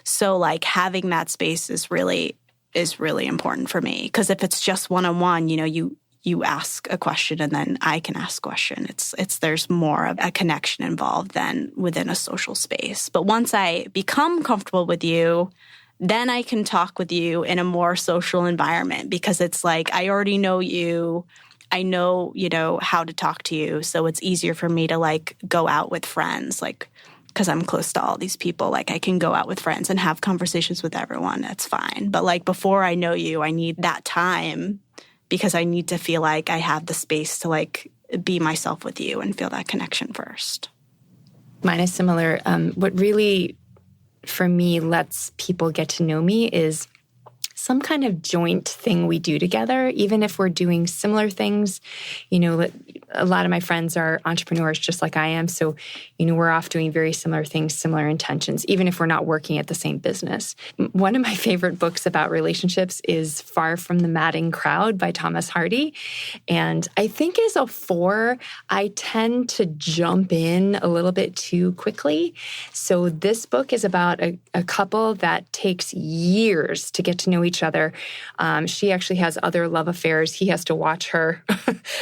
So having that space is really important for me, because if it's just one-on-one, you ask a question and then I can ask a question. There's more of a connection involved than within a social space. But once I become comfortable with you, then I can talk with you in a more social environment, because it's I already know you. I know, how to talk to you. So it's easier for me to go out with friends, because I'm close to all these people. I can go out with friends and have conversations with everyone. That's fine. But before I know you, I need that time, because I need to feel like I have the space to be myself with you and feel that connection first. Mine is similar. What really, for me, lets people get to know me is some kind of joint thing we do together, even if we're doing similar things. a lot of my friends are entrepreneurs just like I am. So, we're off doing very similar things, similar intentions, even if we're not working at the same business. One of my favorite books about relationships is Far from the Madding Crowd by Thomas Hardy. And I think as a 4, I tend to jump in a little bit too quickly. So this book is about a couple that takes years to get to know each other. She actually has other love affairs. He has to watch her.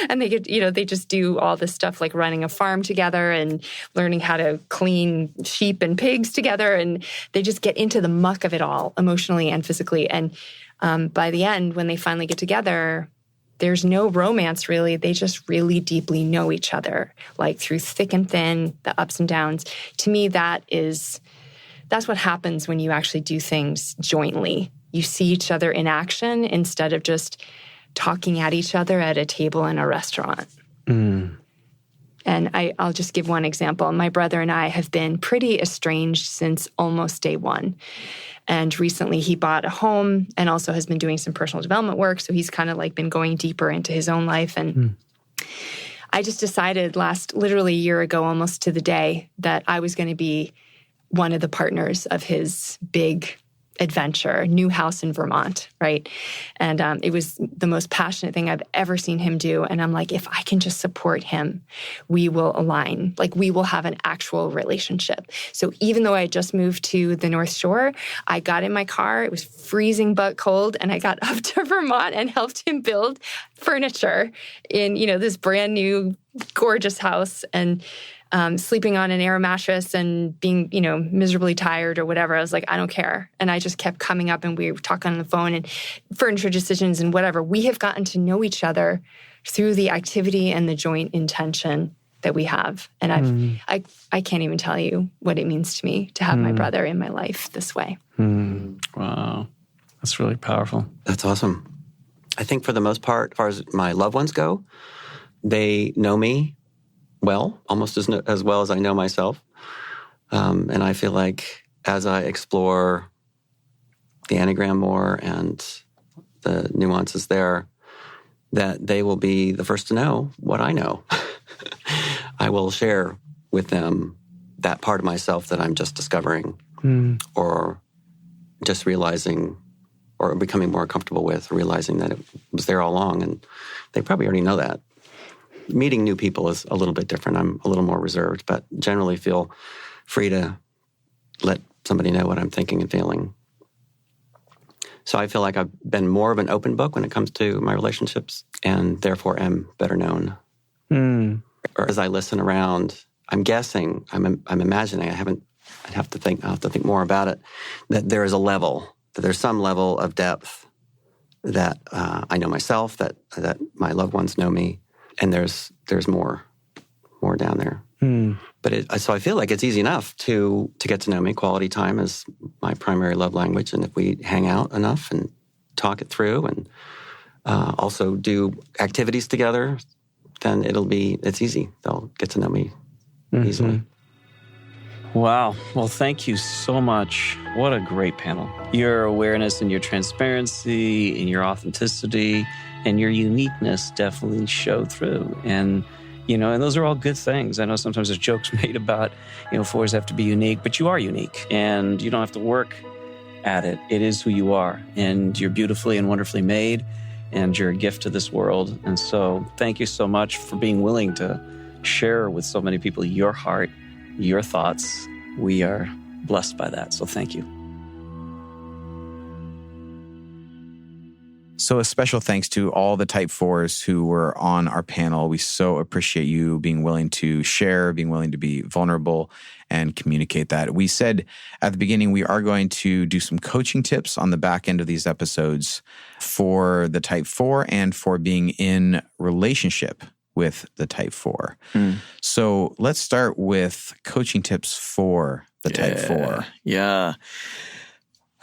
And they get, they just do all this stuff like running a farm together and learning how to clean sheep and pigs together. And they just get into the muck of it all emotionally and physically. And by the end, when they finally get together, there's no romance really. They just really deeply know each other, like through thick and thin, the ups and downs. To me, that's what happens when you actually do things jointly. You see each other in action instead of just talking at each other at a table in a restaurant. And I'll just give one example. My brother and I have been pretty estranged since almost day one. And recently he bought a home and also has been doing some personal development work. So he's kind of like been going deeper into his own life. And I just decided literally a year ago, almost to the day, that I was going to be one of the partners of his big adventure, new house in Vermont, right? And it was the most passionate thing I've ever seen him do. And I'm like, if I can just support him, we will align. Like, we will have an actual relationship. So even though I had just moved to the North Shore, I got in my car. It was freezing but cold. And I got up to Vermont and helped him build furniture in, this brand new, gorgeous house. And sleeping on an air mattress and being, miserably tired or whatever. I was like, I don't care. And I just kept coming up and we were talking on the phone and furniture decisions and whatever. We have gotten to know each other through the activity and the joint intention that we have. And I can't even tell you what it means to me to have my brother in my life this way. Wow. That's really powerful. That's awesome. I think for the most part, as far as my loved ones go, they know me well, almost as well as I know myself. And I feel like as I explore the Enneagram more and the nuances there, that they will be the first to know what I know. I will share with them that part of myself that I'm just discovering or just realizing or becoming more comfortable with, realizing that it was there all along. And they probably already know that. Meeting new people is a little bit different. I'm a little more reserved, but generally feel free to let somebody know what I'm thinking and feeling. So I feel like I've been more of an open book when it comes to my relationships and therefore am better known. Or as I listen around, I'm guessing, I'm imagining, I'd have to think more about it, that there is a level, that there's some level of depth that I know myself, that my loved ones know me. And there's more down there. But so I feel like it's easy enough to get to know me. Quality time is my primary love language. And if we hang out enough and talk it through and also do activities together, then it's easy. They'll get to know me easily. Wow. Well, thank you so much. What a great panel. Your awareness and your transparency and your authenticity and your uniqueness definitely show through. And, and those are all good things. I know sometimes there's jokes made about, 4s have to be unique, but you are unique and you don't have to work at it. It is who you are, and you're beautifully and wonderfully made, and you're a gift to this world. And so thank you so much for being willing to share with so many people your heart, your thoughts. We are blessed by that. So thank you. So a special thanks to all the Type 4s who were on our panel. We so appreciate you being willing to share, being willing to be vulnerable and communicate that. We said at the beginning we are going to do some coaching tips on the back end of these episodes for the Type 4 and for being in relationship with the Type 4. So let's start with coaching tips for the Type 4. Yeah.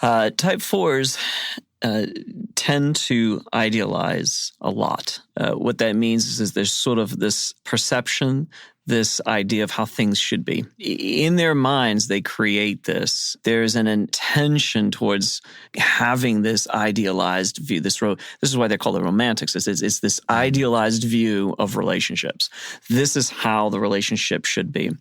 Type 4s tend to idealize a lot. What that means is there's sort of this perception this idea of how things should be. In their minds, they create this. There's an intention towards having this idealized view. This is why they're called the romantics. It's this idealized view of relationships. This is how the relationship should be.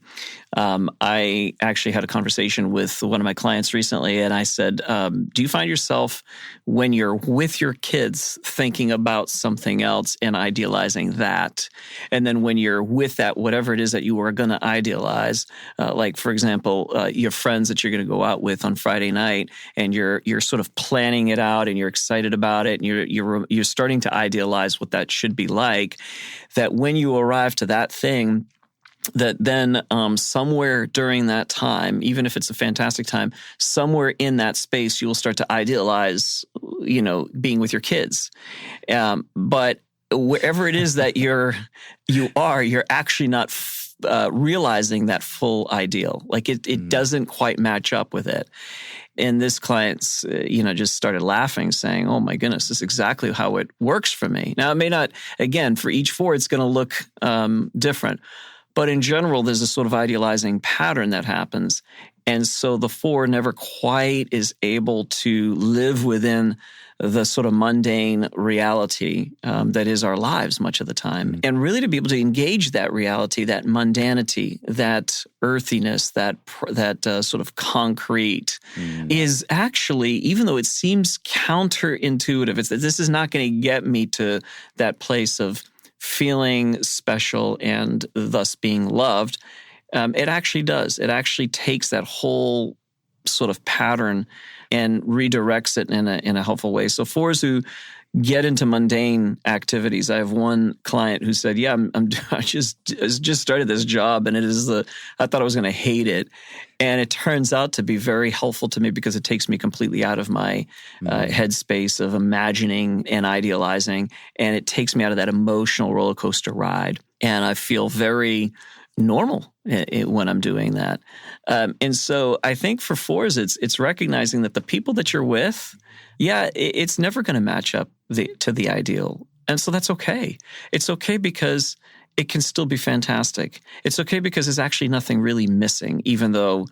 I actually had a conversation with one of my clients recently, and I said, do you find yourself when you're with your kids thinking about something else and idealizing that? And then when you're with that, whatever it is that you are going to idealize, like, for example, your friends that you're going to go out with on Friday night, and you're sort of planning it out and you're excited about it, and you're starting to idealize what that should be like, that when you arrive to that thing, that then somewhere during that time, even if it's a fantastic time, somewhere in that space, you will start to idealize, being with your kids. But wherever it is that you're actually not realizing that full ideal. Like it doesn't quite match up with it. And this client's, just started laughing, saying, "Oh my goodness, this is exactly how it works for me." Now, it may not, again, for each 4, it's going to look different. But in general, there's a sort of idealizing pattern that happens. And so the 4 never quite is able to live within the sort of mundane reality that is our lives much of the time. And really to be able to engage that reality, that mundanity, that earthiness, that sort of concrete is actually, even though it seems counterintuitive, this is not going to get me to that place of feeling special and thus being loved. It actually does. It actually takes that whole sort of pattern and redirects it in a helpful way. So 4s who get into mundane activities, I have one client who said, "Yeah, I just started this job, and I thought I was going to hate it, and it turns out to be very helpful to me because it takes me completely out of my headspace of imagining and idealizing, and it takes me out of that emotional roller coaster ride, and I feel very normal when I'm doing that." And so I think for 4s, it's recognizing that the people that you're with, it's never going to match up to the ideal. And so that's okay. It's okay because it can still be fantastic. It's okay because there's actually nothing really missing, even though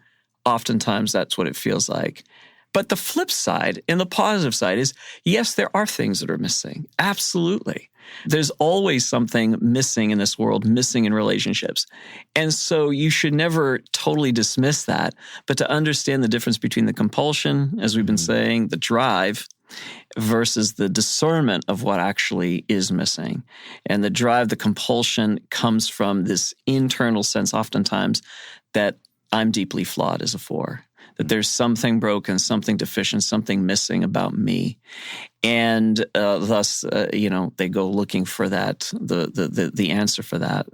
oftentimes that's what it feels like. But the flip side and the positive side is, yes, there are things that are missing. Absolutely. There's always something missing in this world, missing in relationships. And so you should never totally dismiss that, but to understand the difference between the compulsion, as we've been saying, the drive, versus the discernment of what actually is missing. And the drive, the compulsion comes from this internal sense oftentimes that I'm deeply flawed as a 4. That there's something broken, something deficient, something missing about me. And thus, they go looking for that, the answer for that.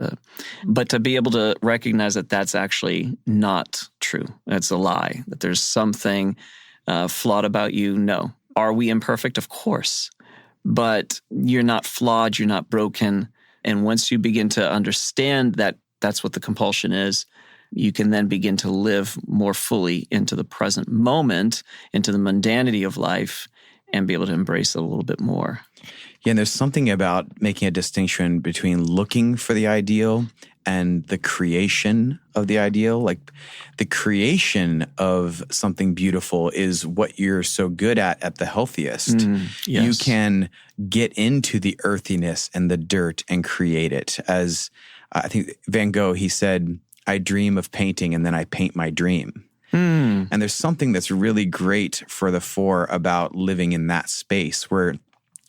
But to be able to recognize that that's actually not true. That's a lie. That there's something flawed about you. No. Are we imperfect? Of course. But you're not flawed. You're not broken. And once you begin to understand that that's what the compulsion is, you can then begin to live more fully into the present moment, into the mundanity of life, and be able to embrace it a little bit more. Yeah, and there's something about making a distinction between looking for the ideal and the creation of the ideal. Like the creation of something beautiful is what you're so good at the healthiest. Yes. You can get into the earthiness and the dirt and create it. As I think Van Gogh, he said, "I dream of painting and then I paint my dream." And there's something that's really great for the 4 about living in that space where,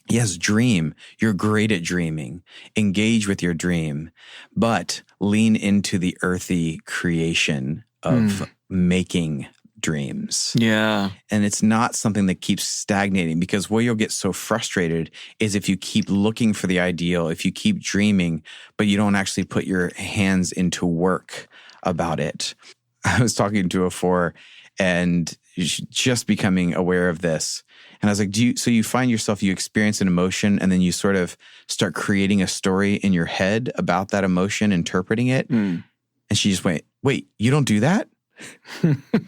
yes, dream. You're great at dreaming. Engage with your dream, but lean into the earthy creation of making dreams. Yeah. And it's not something that keeps stagnating, because where you'll get so frustrated is if you keep looking for the ideal, if you keep dreaming, but you don't actually put your hands into work about it. I was talking to a 4 and just becoming aware of this. And I was like, so you find yourself, you experience an emotion and then you sort of start creating a story in your head about that emotion, interpreting it. And she just went, "Wait, you don't do that?"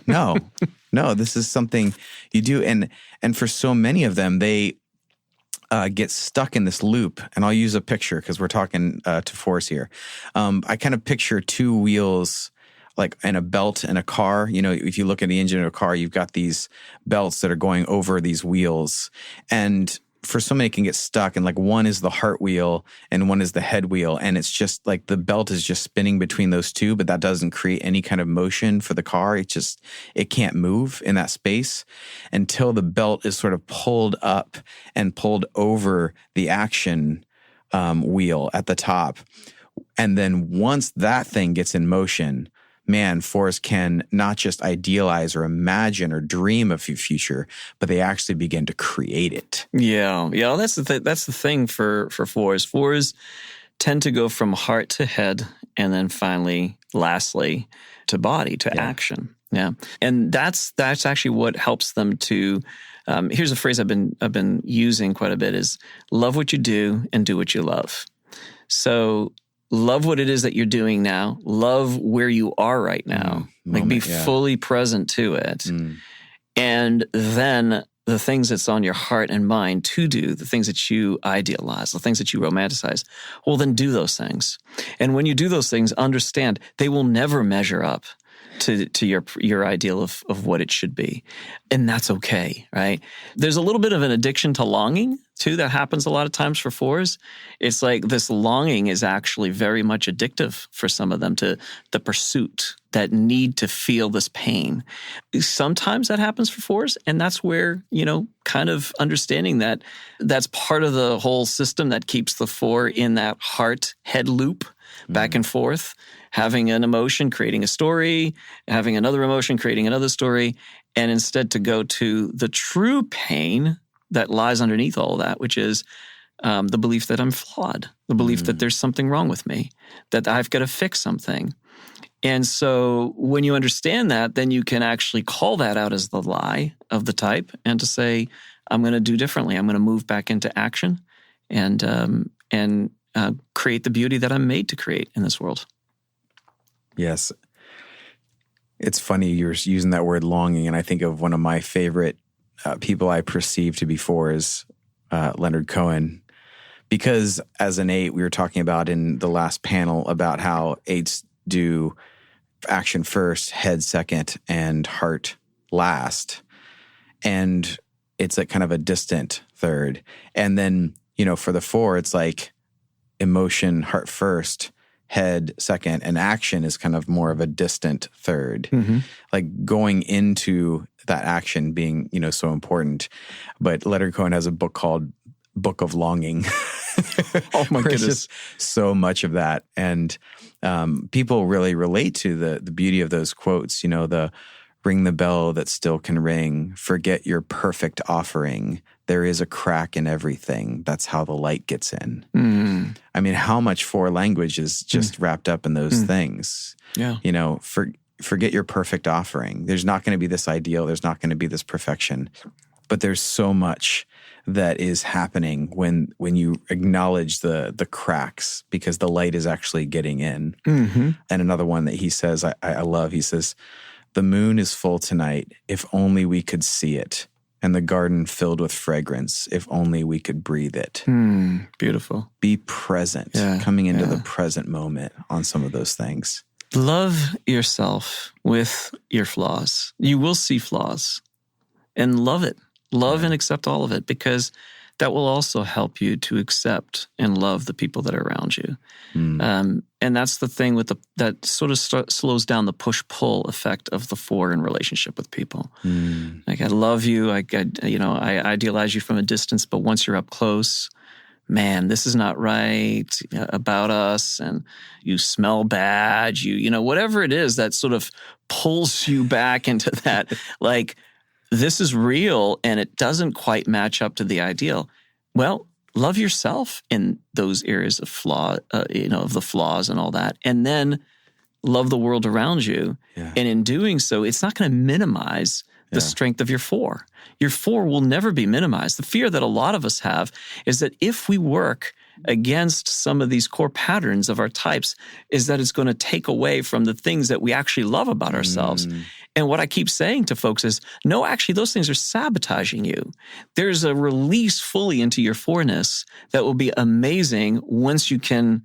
No, this is something you do. And for so many of them, they get stuck in this loop, and I'll use a picture because we're talking to fours here. I kind of picture two wheels like in a belt in a car. You know, if you look at the engine of a car, you've got these belts that are going over these wheels. And for somebody it can get stuck, and like one is the heart wheel and one is the head wheel. And it's just like the belt is just spinning between those two, but that doesn't create any kind of motion for the car. It can't move in that space until the belt is sort of pulled up and pulled over the action wheel at the top. And then once that thing gets in motion, man, fours can not just idealize or imagine or dream of a future, but they actually begin to create it. Yeah. That's the thing for fours. Fours tend to go from heart to head, and then finally, lastly, to body, to action. Yeah, and that's actually what helps them to. Here's a phrase I've been using quite a bit: is love what you do and do what you love. So love what it is that you're doing now. Love where you are right now. Be fully present to it. And then the things that's on your heart and mind to do, the things that you idealize, the things that you romanticize, well, then do those things. And when you do those things, understand they will never measure up to your ideal of what it should be. And that's okay, right? There's a little bit of an addiction to longing, too, that happens a lot of times for fours. It's like this longing is actually very much addictive for some of them, to the pursuit, that need to feel this pain. Sometimes that happens for fours, and that's where, kind of understanding that that's part of the whole system that keeps the four in that heart-head loop back and forth, having an emotion, creating a story, having another emotion, creating another story, and instead to go to the true pain that lies underneath all of that, which is the belief that I'm flawed, the belief that there's something wrong with me, that I've got to fix something. And so when you understand that, then you can actually call that out as the lie of the type, and to say, I'm going to do differently. I'm going to move back into action and create the beauty that I'm made to create in this world. Yes. It's funny you're using that word longing, and I think of one of my favorite people I perceive to be fours, Leonard Cohen, because as an 8, we were talking about in the last panel about how 8s do action first, head second, and heart last. And it's like kind of a distant third. And then, for the 4, it's like emotion, heart first, head second, and action is kind of more of a distant third. Like going into that action being, so important. But Leonard Cohen has a book called Book of Longing. Oh my goodness. Just so much of that. And people really relate to the beauty of those quotes, the ring the bell that still can ring, forget your perfect offering. There is a crack in everything. That's how the light gets in. I mean, how much 4 language is just wrapped up in those things? Yeah. Forget your perfect offering. There's not going to be this ideal. There's not going to be this perfection. But there's so much that is happening when you acknowledge the cracks, because the light is actually getting in. And another one that he says, I love, he says, the moon is full tonight, if only we could see it, and the garden filled with fragrance, if only we could breathe it. Beautiful. Be present, coming into the present moment on some of those things. Love yourself with your flaws. You will see flaws, and love it. Love and accept all of it, because that will also help you to accept and love the people that are around you. And that's the thing with that sort of slows down the push-pull effect of the 4 in relationship with people. Like, I love you, I idealize you from a distance, but once you're up close, man, this is not right about us, and you smell bad, whatever it is that sort of pulls you back into that, like, this is real and it doesn't quite match up to the ideal. Well, love yourself in those areas of flaw, of the flaws and all that, and then love the world around you. And in doing so, it's not going to minimize the strength of your 4. Your 4 will never be minimized. The fear that a lot of us have is that if we work against some of these core patterns of our types is that it's going to take away from the things that we actually love about ourselves. And what I keep saying to folks is, no, actually, those things are sabotaging you. There's a release fully into your fourness that will be amazing once you can,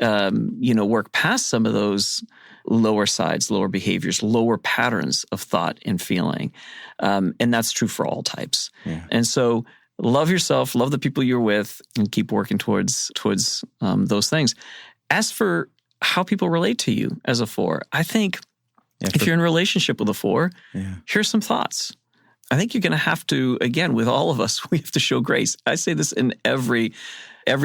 work past some of those lower sides, lower behaviors, lower patterns of thought and feeling. And that's true for all types. Yeah. And so love yourself, love the people you're with, and keep working towards those things. As for how people relate to you as a 4, I think if you're in a relationship with a 4, here's some thoughts. I think you're going to have to, again, with all of us, we have to show grace. I say this in every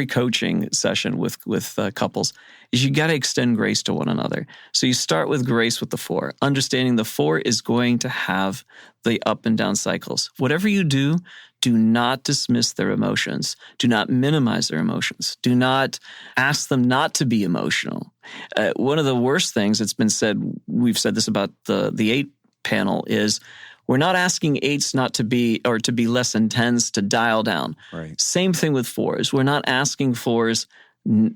coaching session with couples, is you got to extend grace to one another. So you start with grace with the 4, understanding the 4 is going to have the up and down cycles. Whatever you do not dismiss their emotions. Do not minimize their emotions. Do not ask them not to be emotional. One of the worst things that's been said, we've said this about the 8 panel, is we're not asking 8s not to be, or to be less intense, to dial down. Right. Same thing with 4s. We're not asking 4s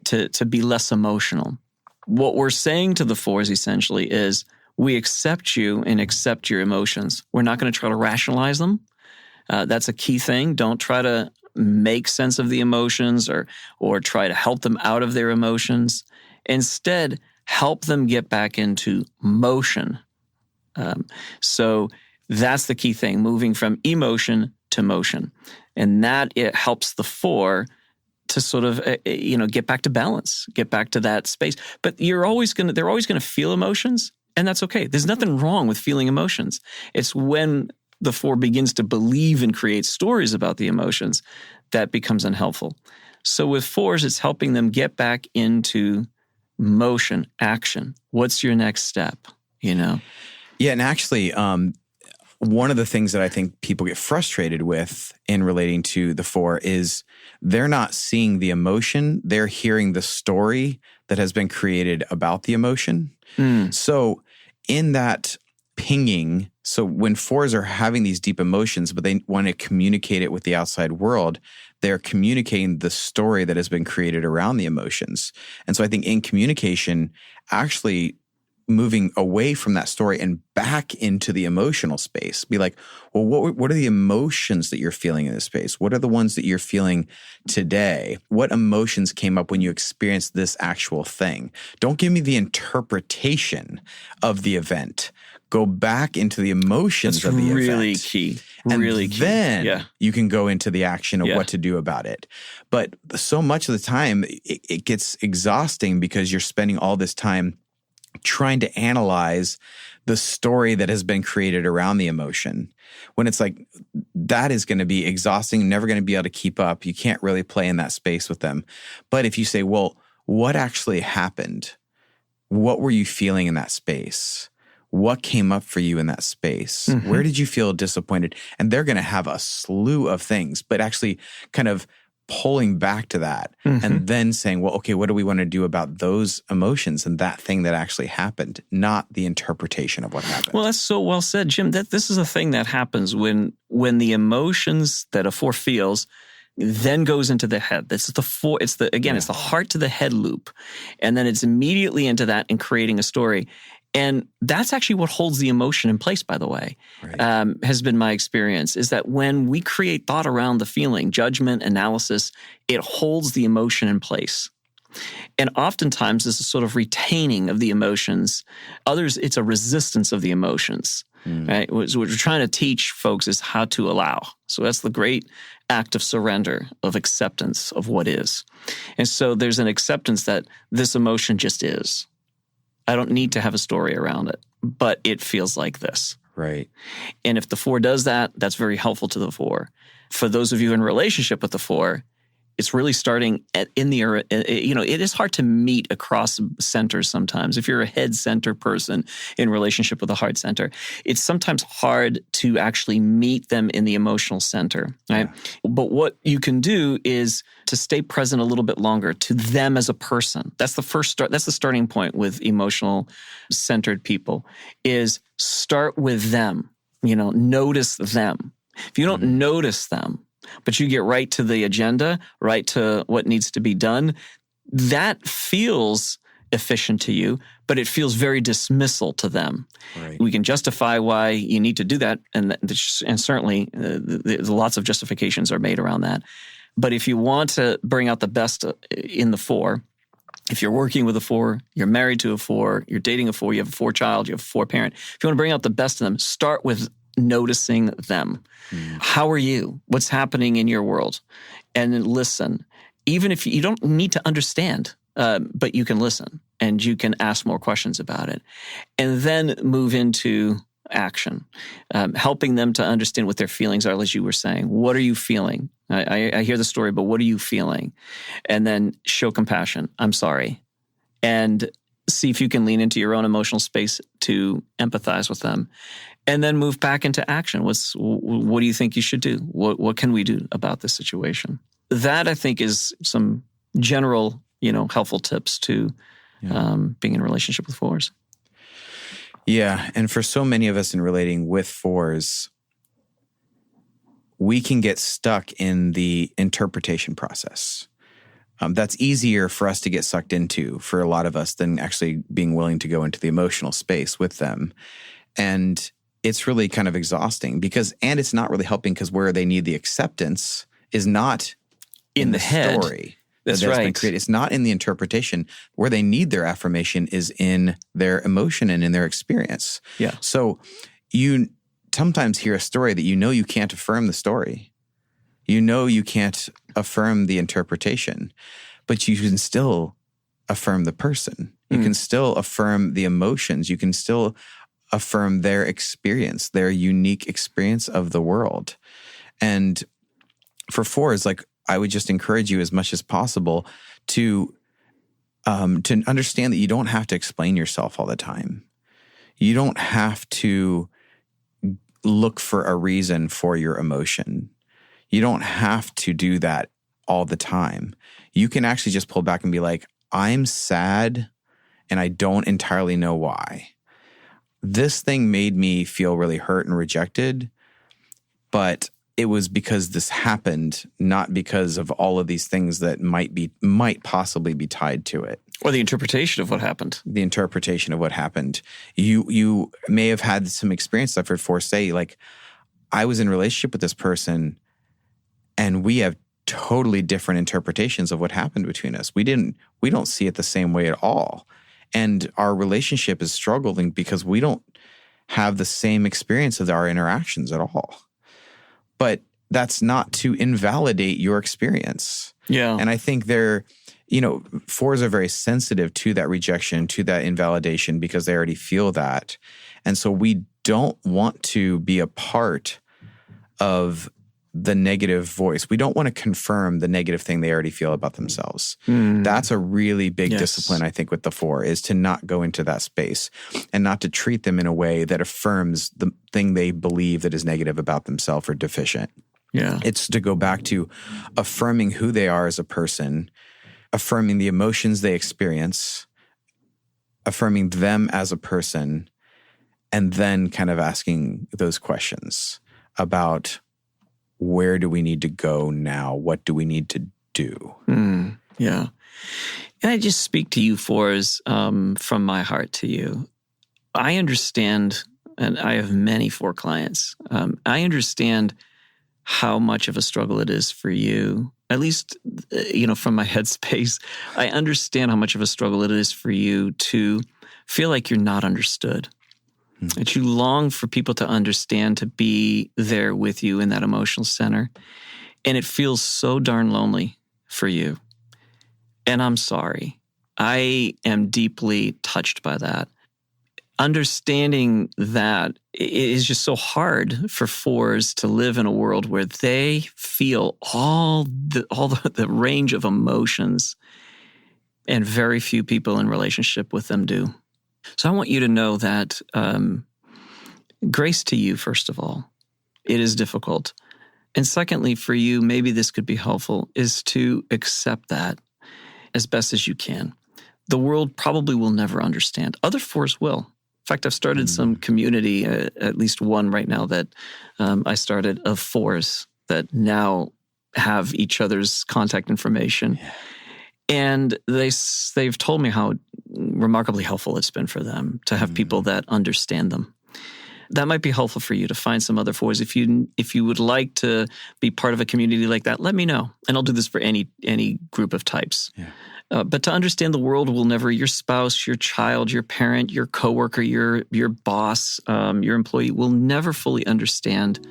to be less emotional. What we're saying to the 4s essentially is, we accept you and accept your emotions. We're not going to try to rationalize them. That's a key thing. Don't try to make sense of the emotions or try to help them out of their emotions. Instead, help them get back into motion. So that's the key thing, moving from emotion to motion. And that it helps the 4 to sort of, get back to balance, get back to that space. But they're always going to feel emotions, and that's okay. There's nothing wrong with feeling emotions. It's when the 4 begins to believe and create stories about the emotions that becomes unhelpful. So with 4s, it's helping them get back into motion, action. What's your next step? Yeah, and actually, one of the things that I think people get frustrated with in relating to the 4 is they're not seeing the emotion. They're hearing the story that has been created about the emotion. So in that pinging, so when 4s are having these deep emotions, but they want to communicate it with the outside world, they're communicating the story that has been created around the emotions. And so I think in communication, actually moving away from that story and back into the emotional space. Be like, well, what are the emotions that you're feeling in this space? What are the ones that you're feeling today? What emotions came up when you experienced this actual thing? Don't give me the interpretation of the event. Go back into the emotions of the event. Really key. Really key. Then you can go into the action of what to do about it. But so much of the time, it gets exhausting because you're spending all this time trying to analyze the story that has been created around the emotion, when it's like, that is going to be exhausting, never going to be able to keep up. You can't really play in that space with them. But if you say, well, what actually happened? What were you feeling in that space? What came up for you in that space? Mm-hmm. Where did you feel disappointed? And they're going to have a slew of things, but actually kind of pulling back to that and then saying, well, okay, what do we want to do about those emotions and that thing that actually happened, not the interpretation of what happened. Well, that's so well said, Jim. That this is a thing that happens when the emotions that a 4 feels then goes into the head. It's the heart to the head loop. And then it's immediately into that and creating a story. And that's actually what holds the emotion in place, by the way, has been my experience, is that when we create thought around the feeling, judgment, analysis, it holds the emotion in place. And oftentimes, this is sort of retaining of the emotions. Others, it's a resistance of the emotions. Right? What we're trying to teach folks is how to allow. So that's the great act of surrender, of acceptance of what is. And so there's an acceptance that this emotion just is. I don't need to have a story around it, but it feels like this. Right. And if the 4 does that, that's very helpful to the 4. For those of you in relationship with the 4, it's really starting it is hard to meet across centers sometimes. If you're a head center person in relationship with a heart center, it's sometimes hard to actually meet them in the emotional center, right? Yeah. But what you can do is to stay present a little bit longer to them as a person. That's the first start. That's the starting point with emotional centered people, is start with them. Notice them. If you don't notice them, but you get right to the agenda, right to what needs to be done. That feels efficient to you, but it feels very dismissal to them. Right. We can justify why you need to do that, and certainly lots of justifications are made around that. But if you want to bring out the best in the 4, if you're working with a 4, you're married to a 4, you're dating a 4, you have a 4 child, you have a 4 parent. If you want to bring out the best in them, start with noticing them. How are you? What's happening in your world? And then listen. Even if you don't need to understand, but you can listen and you can ask more questions about it. And then move into action, helping them to understand what their feelings are, as you were saying. What are you feeling? I hear the story, but what are you feeling? And then show compassion. I'm sorry. And see if you can lean into your own emotional space to empathize with them. And then move back into action. What do you think you should do? What can we do about this situation? That, I think, is some general, helpful tips to being in a relationship with 4s. Yeah. And for so many of us in relating with 4s, we can get stuck in the interpretation process. That's easier for us to get sucked into for a lot of us than actually being willing to go into the emotional space with them. And it's really kind of exhausting and it's not really helping because where they need the acceptance is not in the head. Story. That's been right. created. It's not in the interpretation. Where they need their affirmation is in their emotion and in their experience. Yeah. So you sometimes hear a story that you can't affirm the story. You can't affirm the interpretation, but you can still affirm the person. You can still affirm the emotions. You can still affirm their experience, their unique experience of the world. And for 4s, I would just encourage you as much as possible to understand that you don't have to explain yourself all the time. You don't have to look for a reason for your emotion. You don't have to do that all the time. You can actually just pull back and be like, I'm sad and I don't entirely know why. This thing made me feel really hurt and rejected, but it was because this happened, not because of all of these things that might possibly be tied to it. Or the interpretation of what happened. The interpretation of what happened. You may have had some experience. I've heard 4s say, I was in a relationship with this person and we have totally different interpretations of what happened between us. We don't see it the same way at all. And our relationship is struggling because we don't have the same experience of our interactions at all. But that's not to invalidate your experience. Yeah. And I think 4s are very sensitive to that rejection, to that invalidation, because they already feel that. And so we don't want to be a part of the negative voice. We don't want to confirm the negative thing they already feel about themselves. That's a really big discipline, I think, with the 4, is to not go into that space and not to treat them in a way that affirms the thing they believe that is negative about themselves or deficient. Yeah. It's to go back to affirming who they are as a person, affirming the emotions they experience, affirming them as a person, and then kind of asking those questions about where do we need to go now? What do we need to do? Yeah. And I just speak to you 4s from my heart to you. I understand, and I have many 4 clients. I understand how much of a struggle it is for you, at least, from my headspace. I understand how much of a struggle it is for you to feel like you're not understood. That you long for people to understand, to be there with you in that emotional center. And it feels so darn lonely for you. And I'm sorry. I am deeply touched by that. Understanding that it is just so hard for 4s to live in a world where they feel all the range of emotions, and very few people in relationship with them do. So I want you to know that grace to you, first of all. It is difficult. And secondly, for you, maybe this could be helpful, is to accept that as best as you can. The world probably will never understand. Other 4s will. In fact, I've started some community, at least one right now that I started, of 4s that now have each other's contact information. Yeah. And they've told me how remarkably helpful it's been for them to have people that understand them. That might be helpful for you to find some other fours. If you would like to be part of a community like that, let me know. And I'll do this for any group of types. Yeah. But to understand the world will never, your spouse, your child, your parent, your coworker, your boss, your employee will never fully understand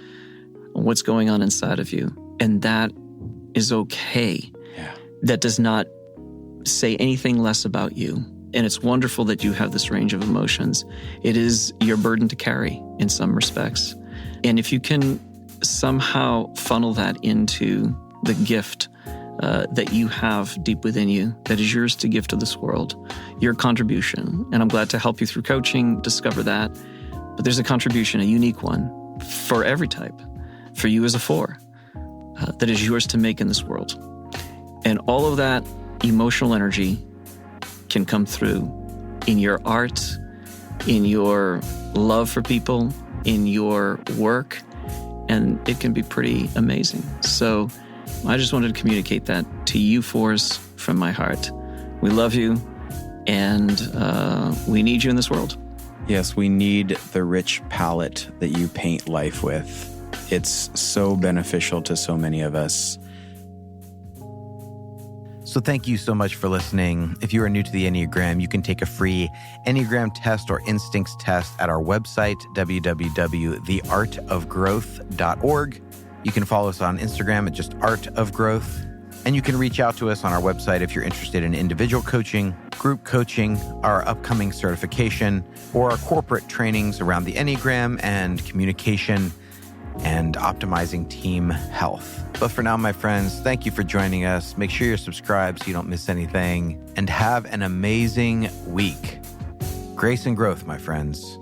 what's going on inside of you. And that is okay. Yeah. That does not say anything less about you. And it's wonderful that you have this range of emotions. It is your burden to carry in some respects. And if you can somehow funnel that into the gift that you have deep within you, that is yours to give to this world, your contribution. And I'm glad to help you through coaching, discover that. But there's a contribution, a unique one for every type, for you as a 4, that is yours to make in this world. And all of that emotional energy can come through in your art, in your love for people, in your work, and it can be pretty amazing. So I just wanted to communicate that to you 4s from my heart. We love you, and we need you in this world. Yes, we need the rich palette that you paint life with. It's so beneficial to so many of us. So thank you so much for listening. If you are new to the Enneagram, you can take a free Enneagram test or instincts test at our website, www.theartofgrowth.org. You can follow us on Instagram at just Art of Growth. And you can reach out to us on our website if you're interested in individual coaching, group coaching, our upcoming certification, or our corporate trainings around the Enneagram and communication and optimizing team health. But for now, my friends, thank you for joining us. Make sure you're subscribed so you don't miss anything. And have an amazing week. Grace and growth, my friends.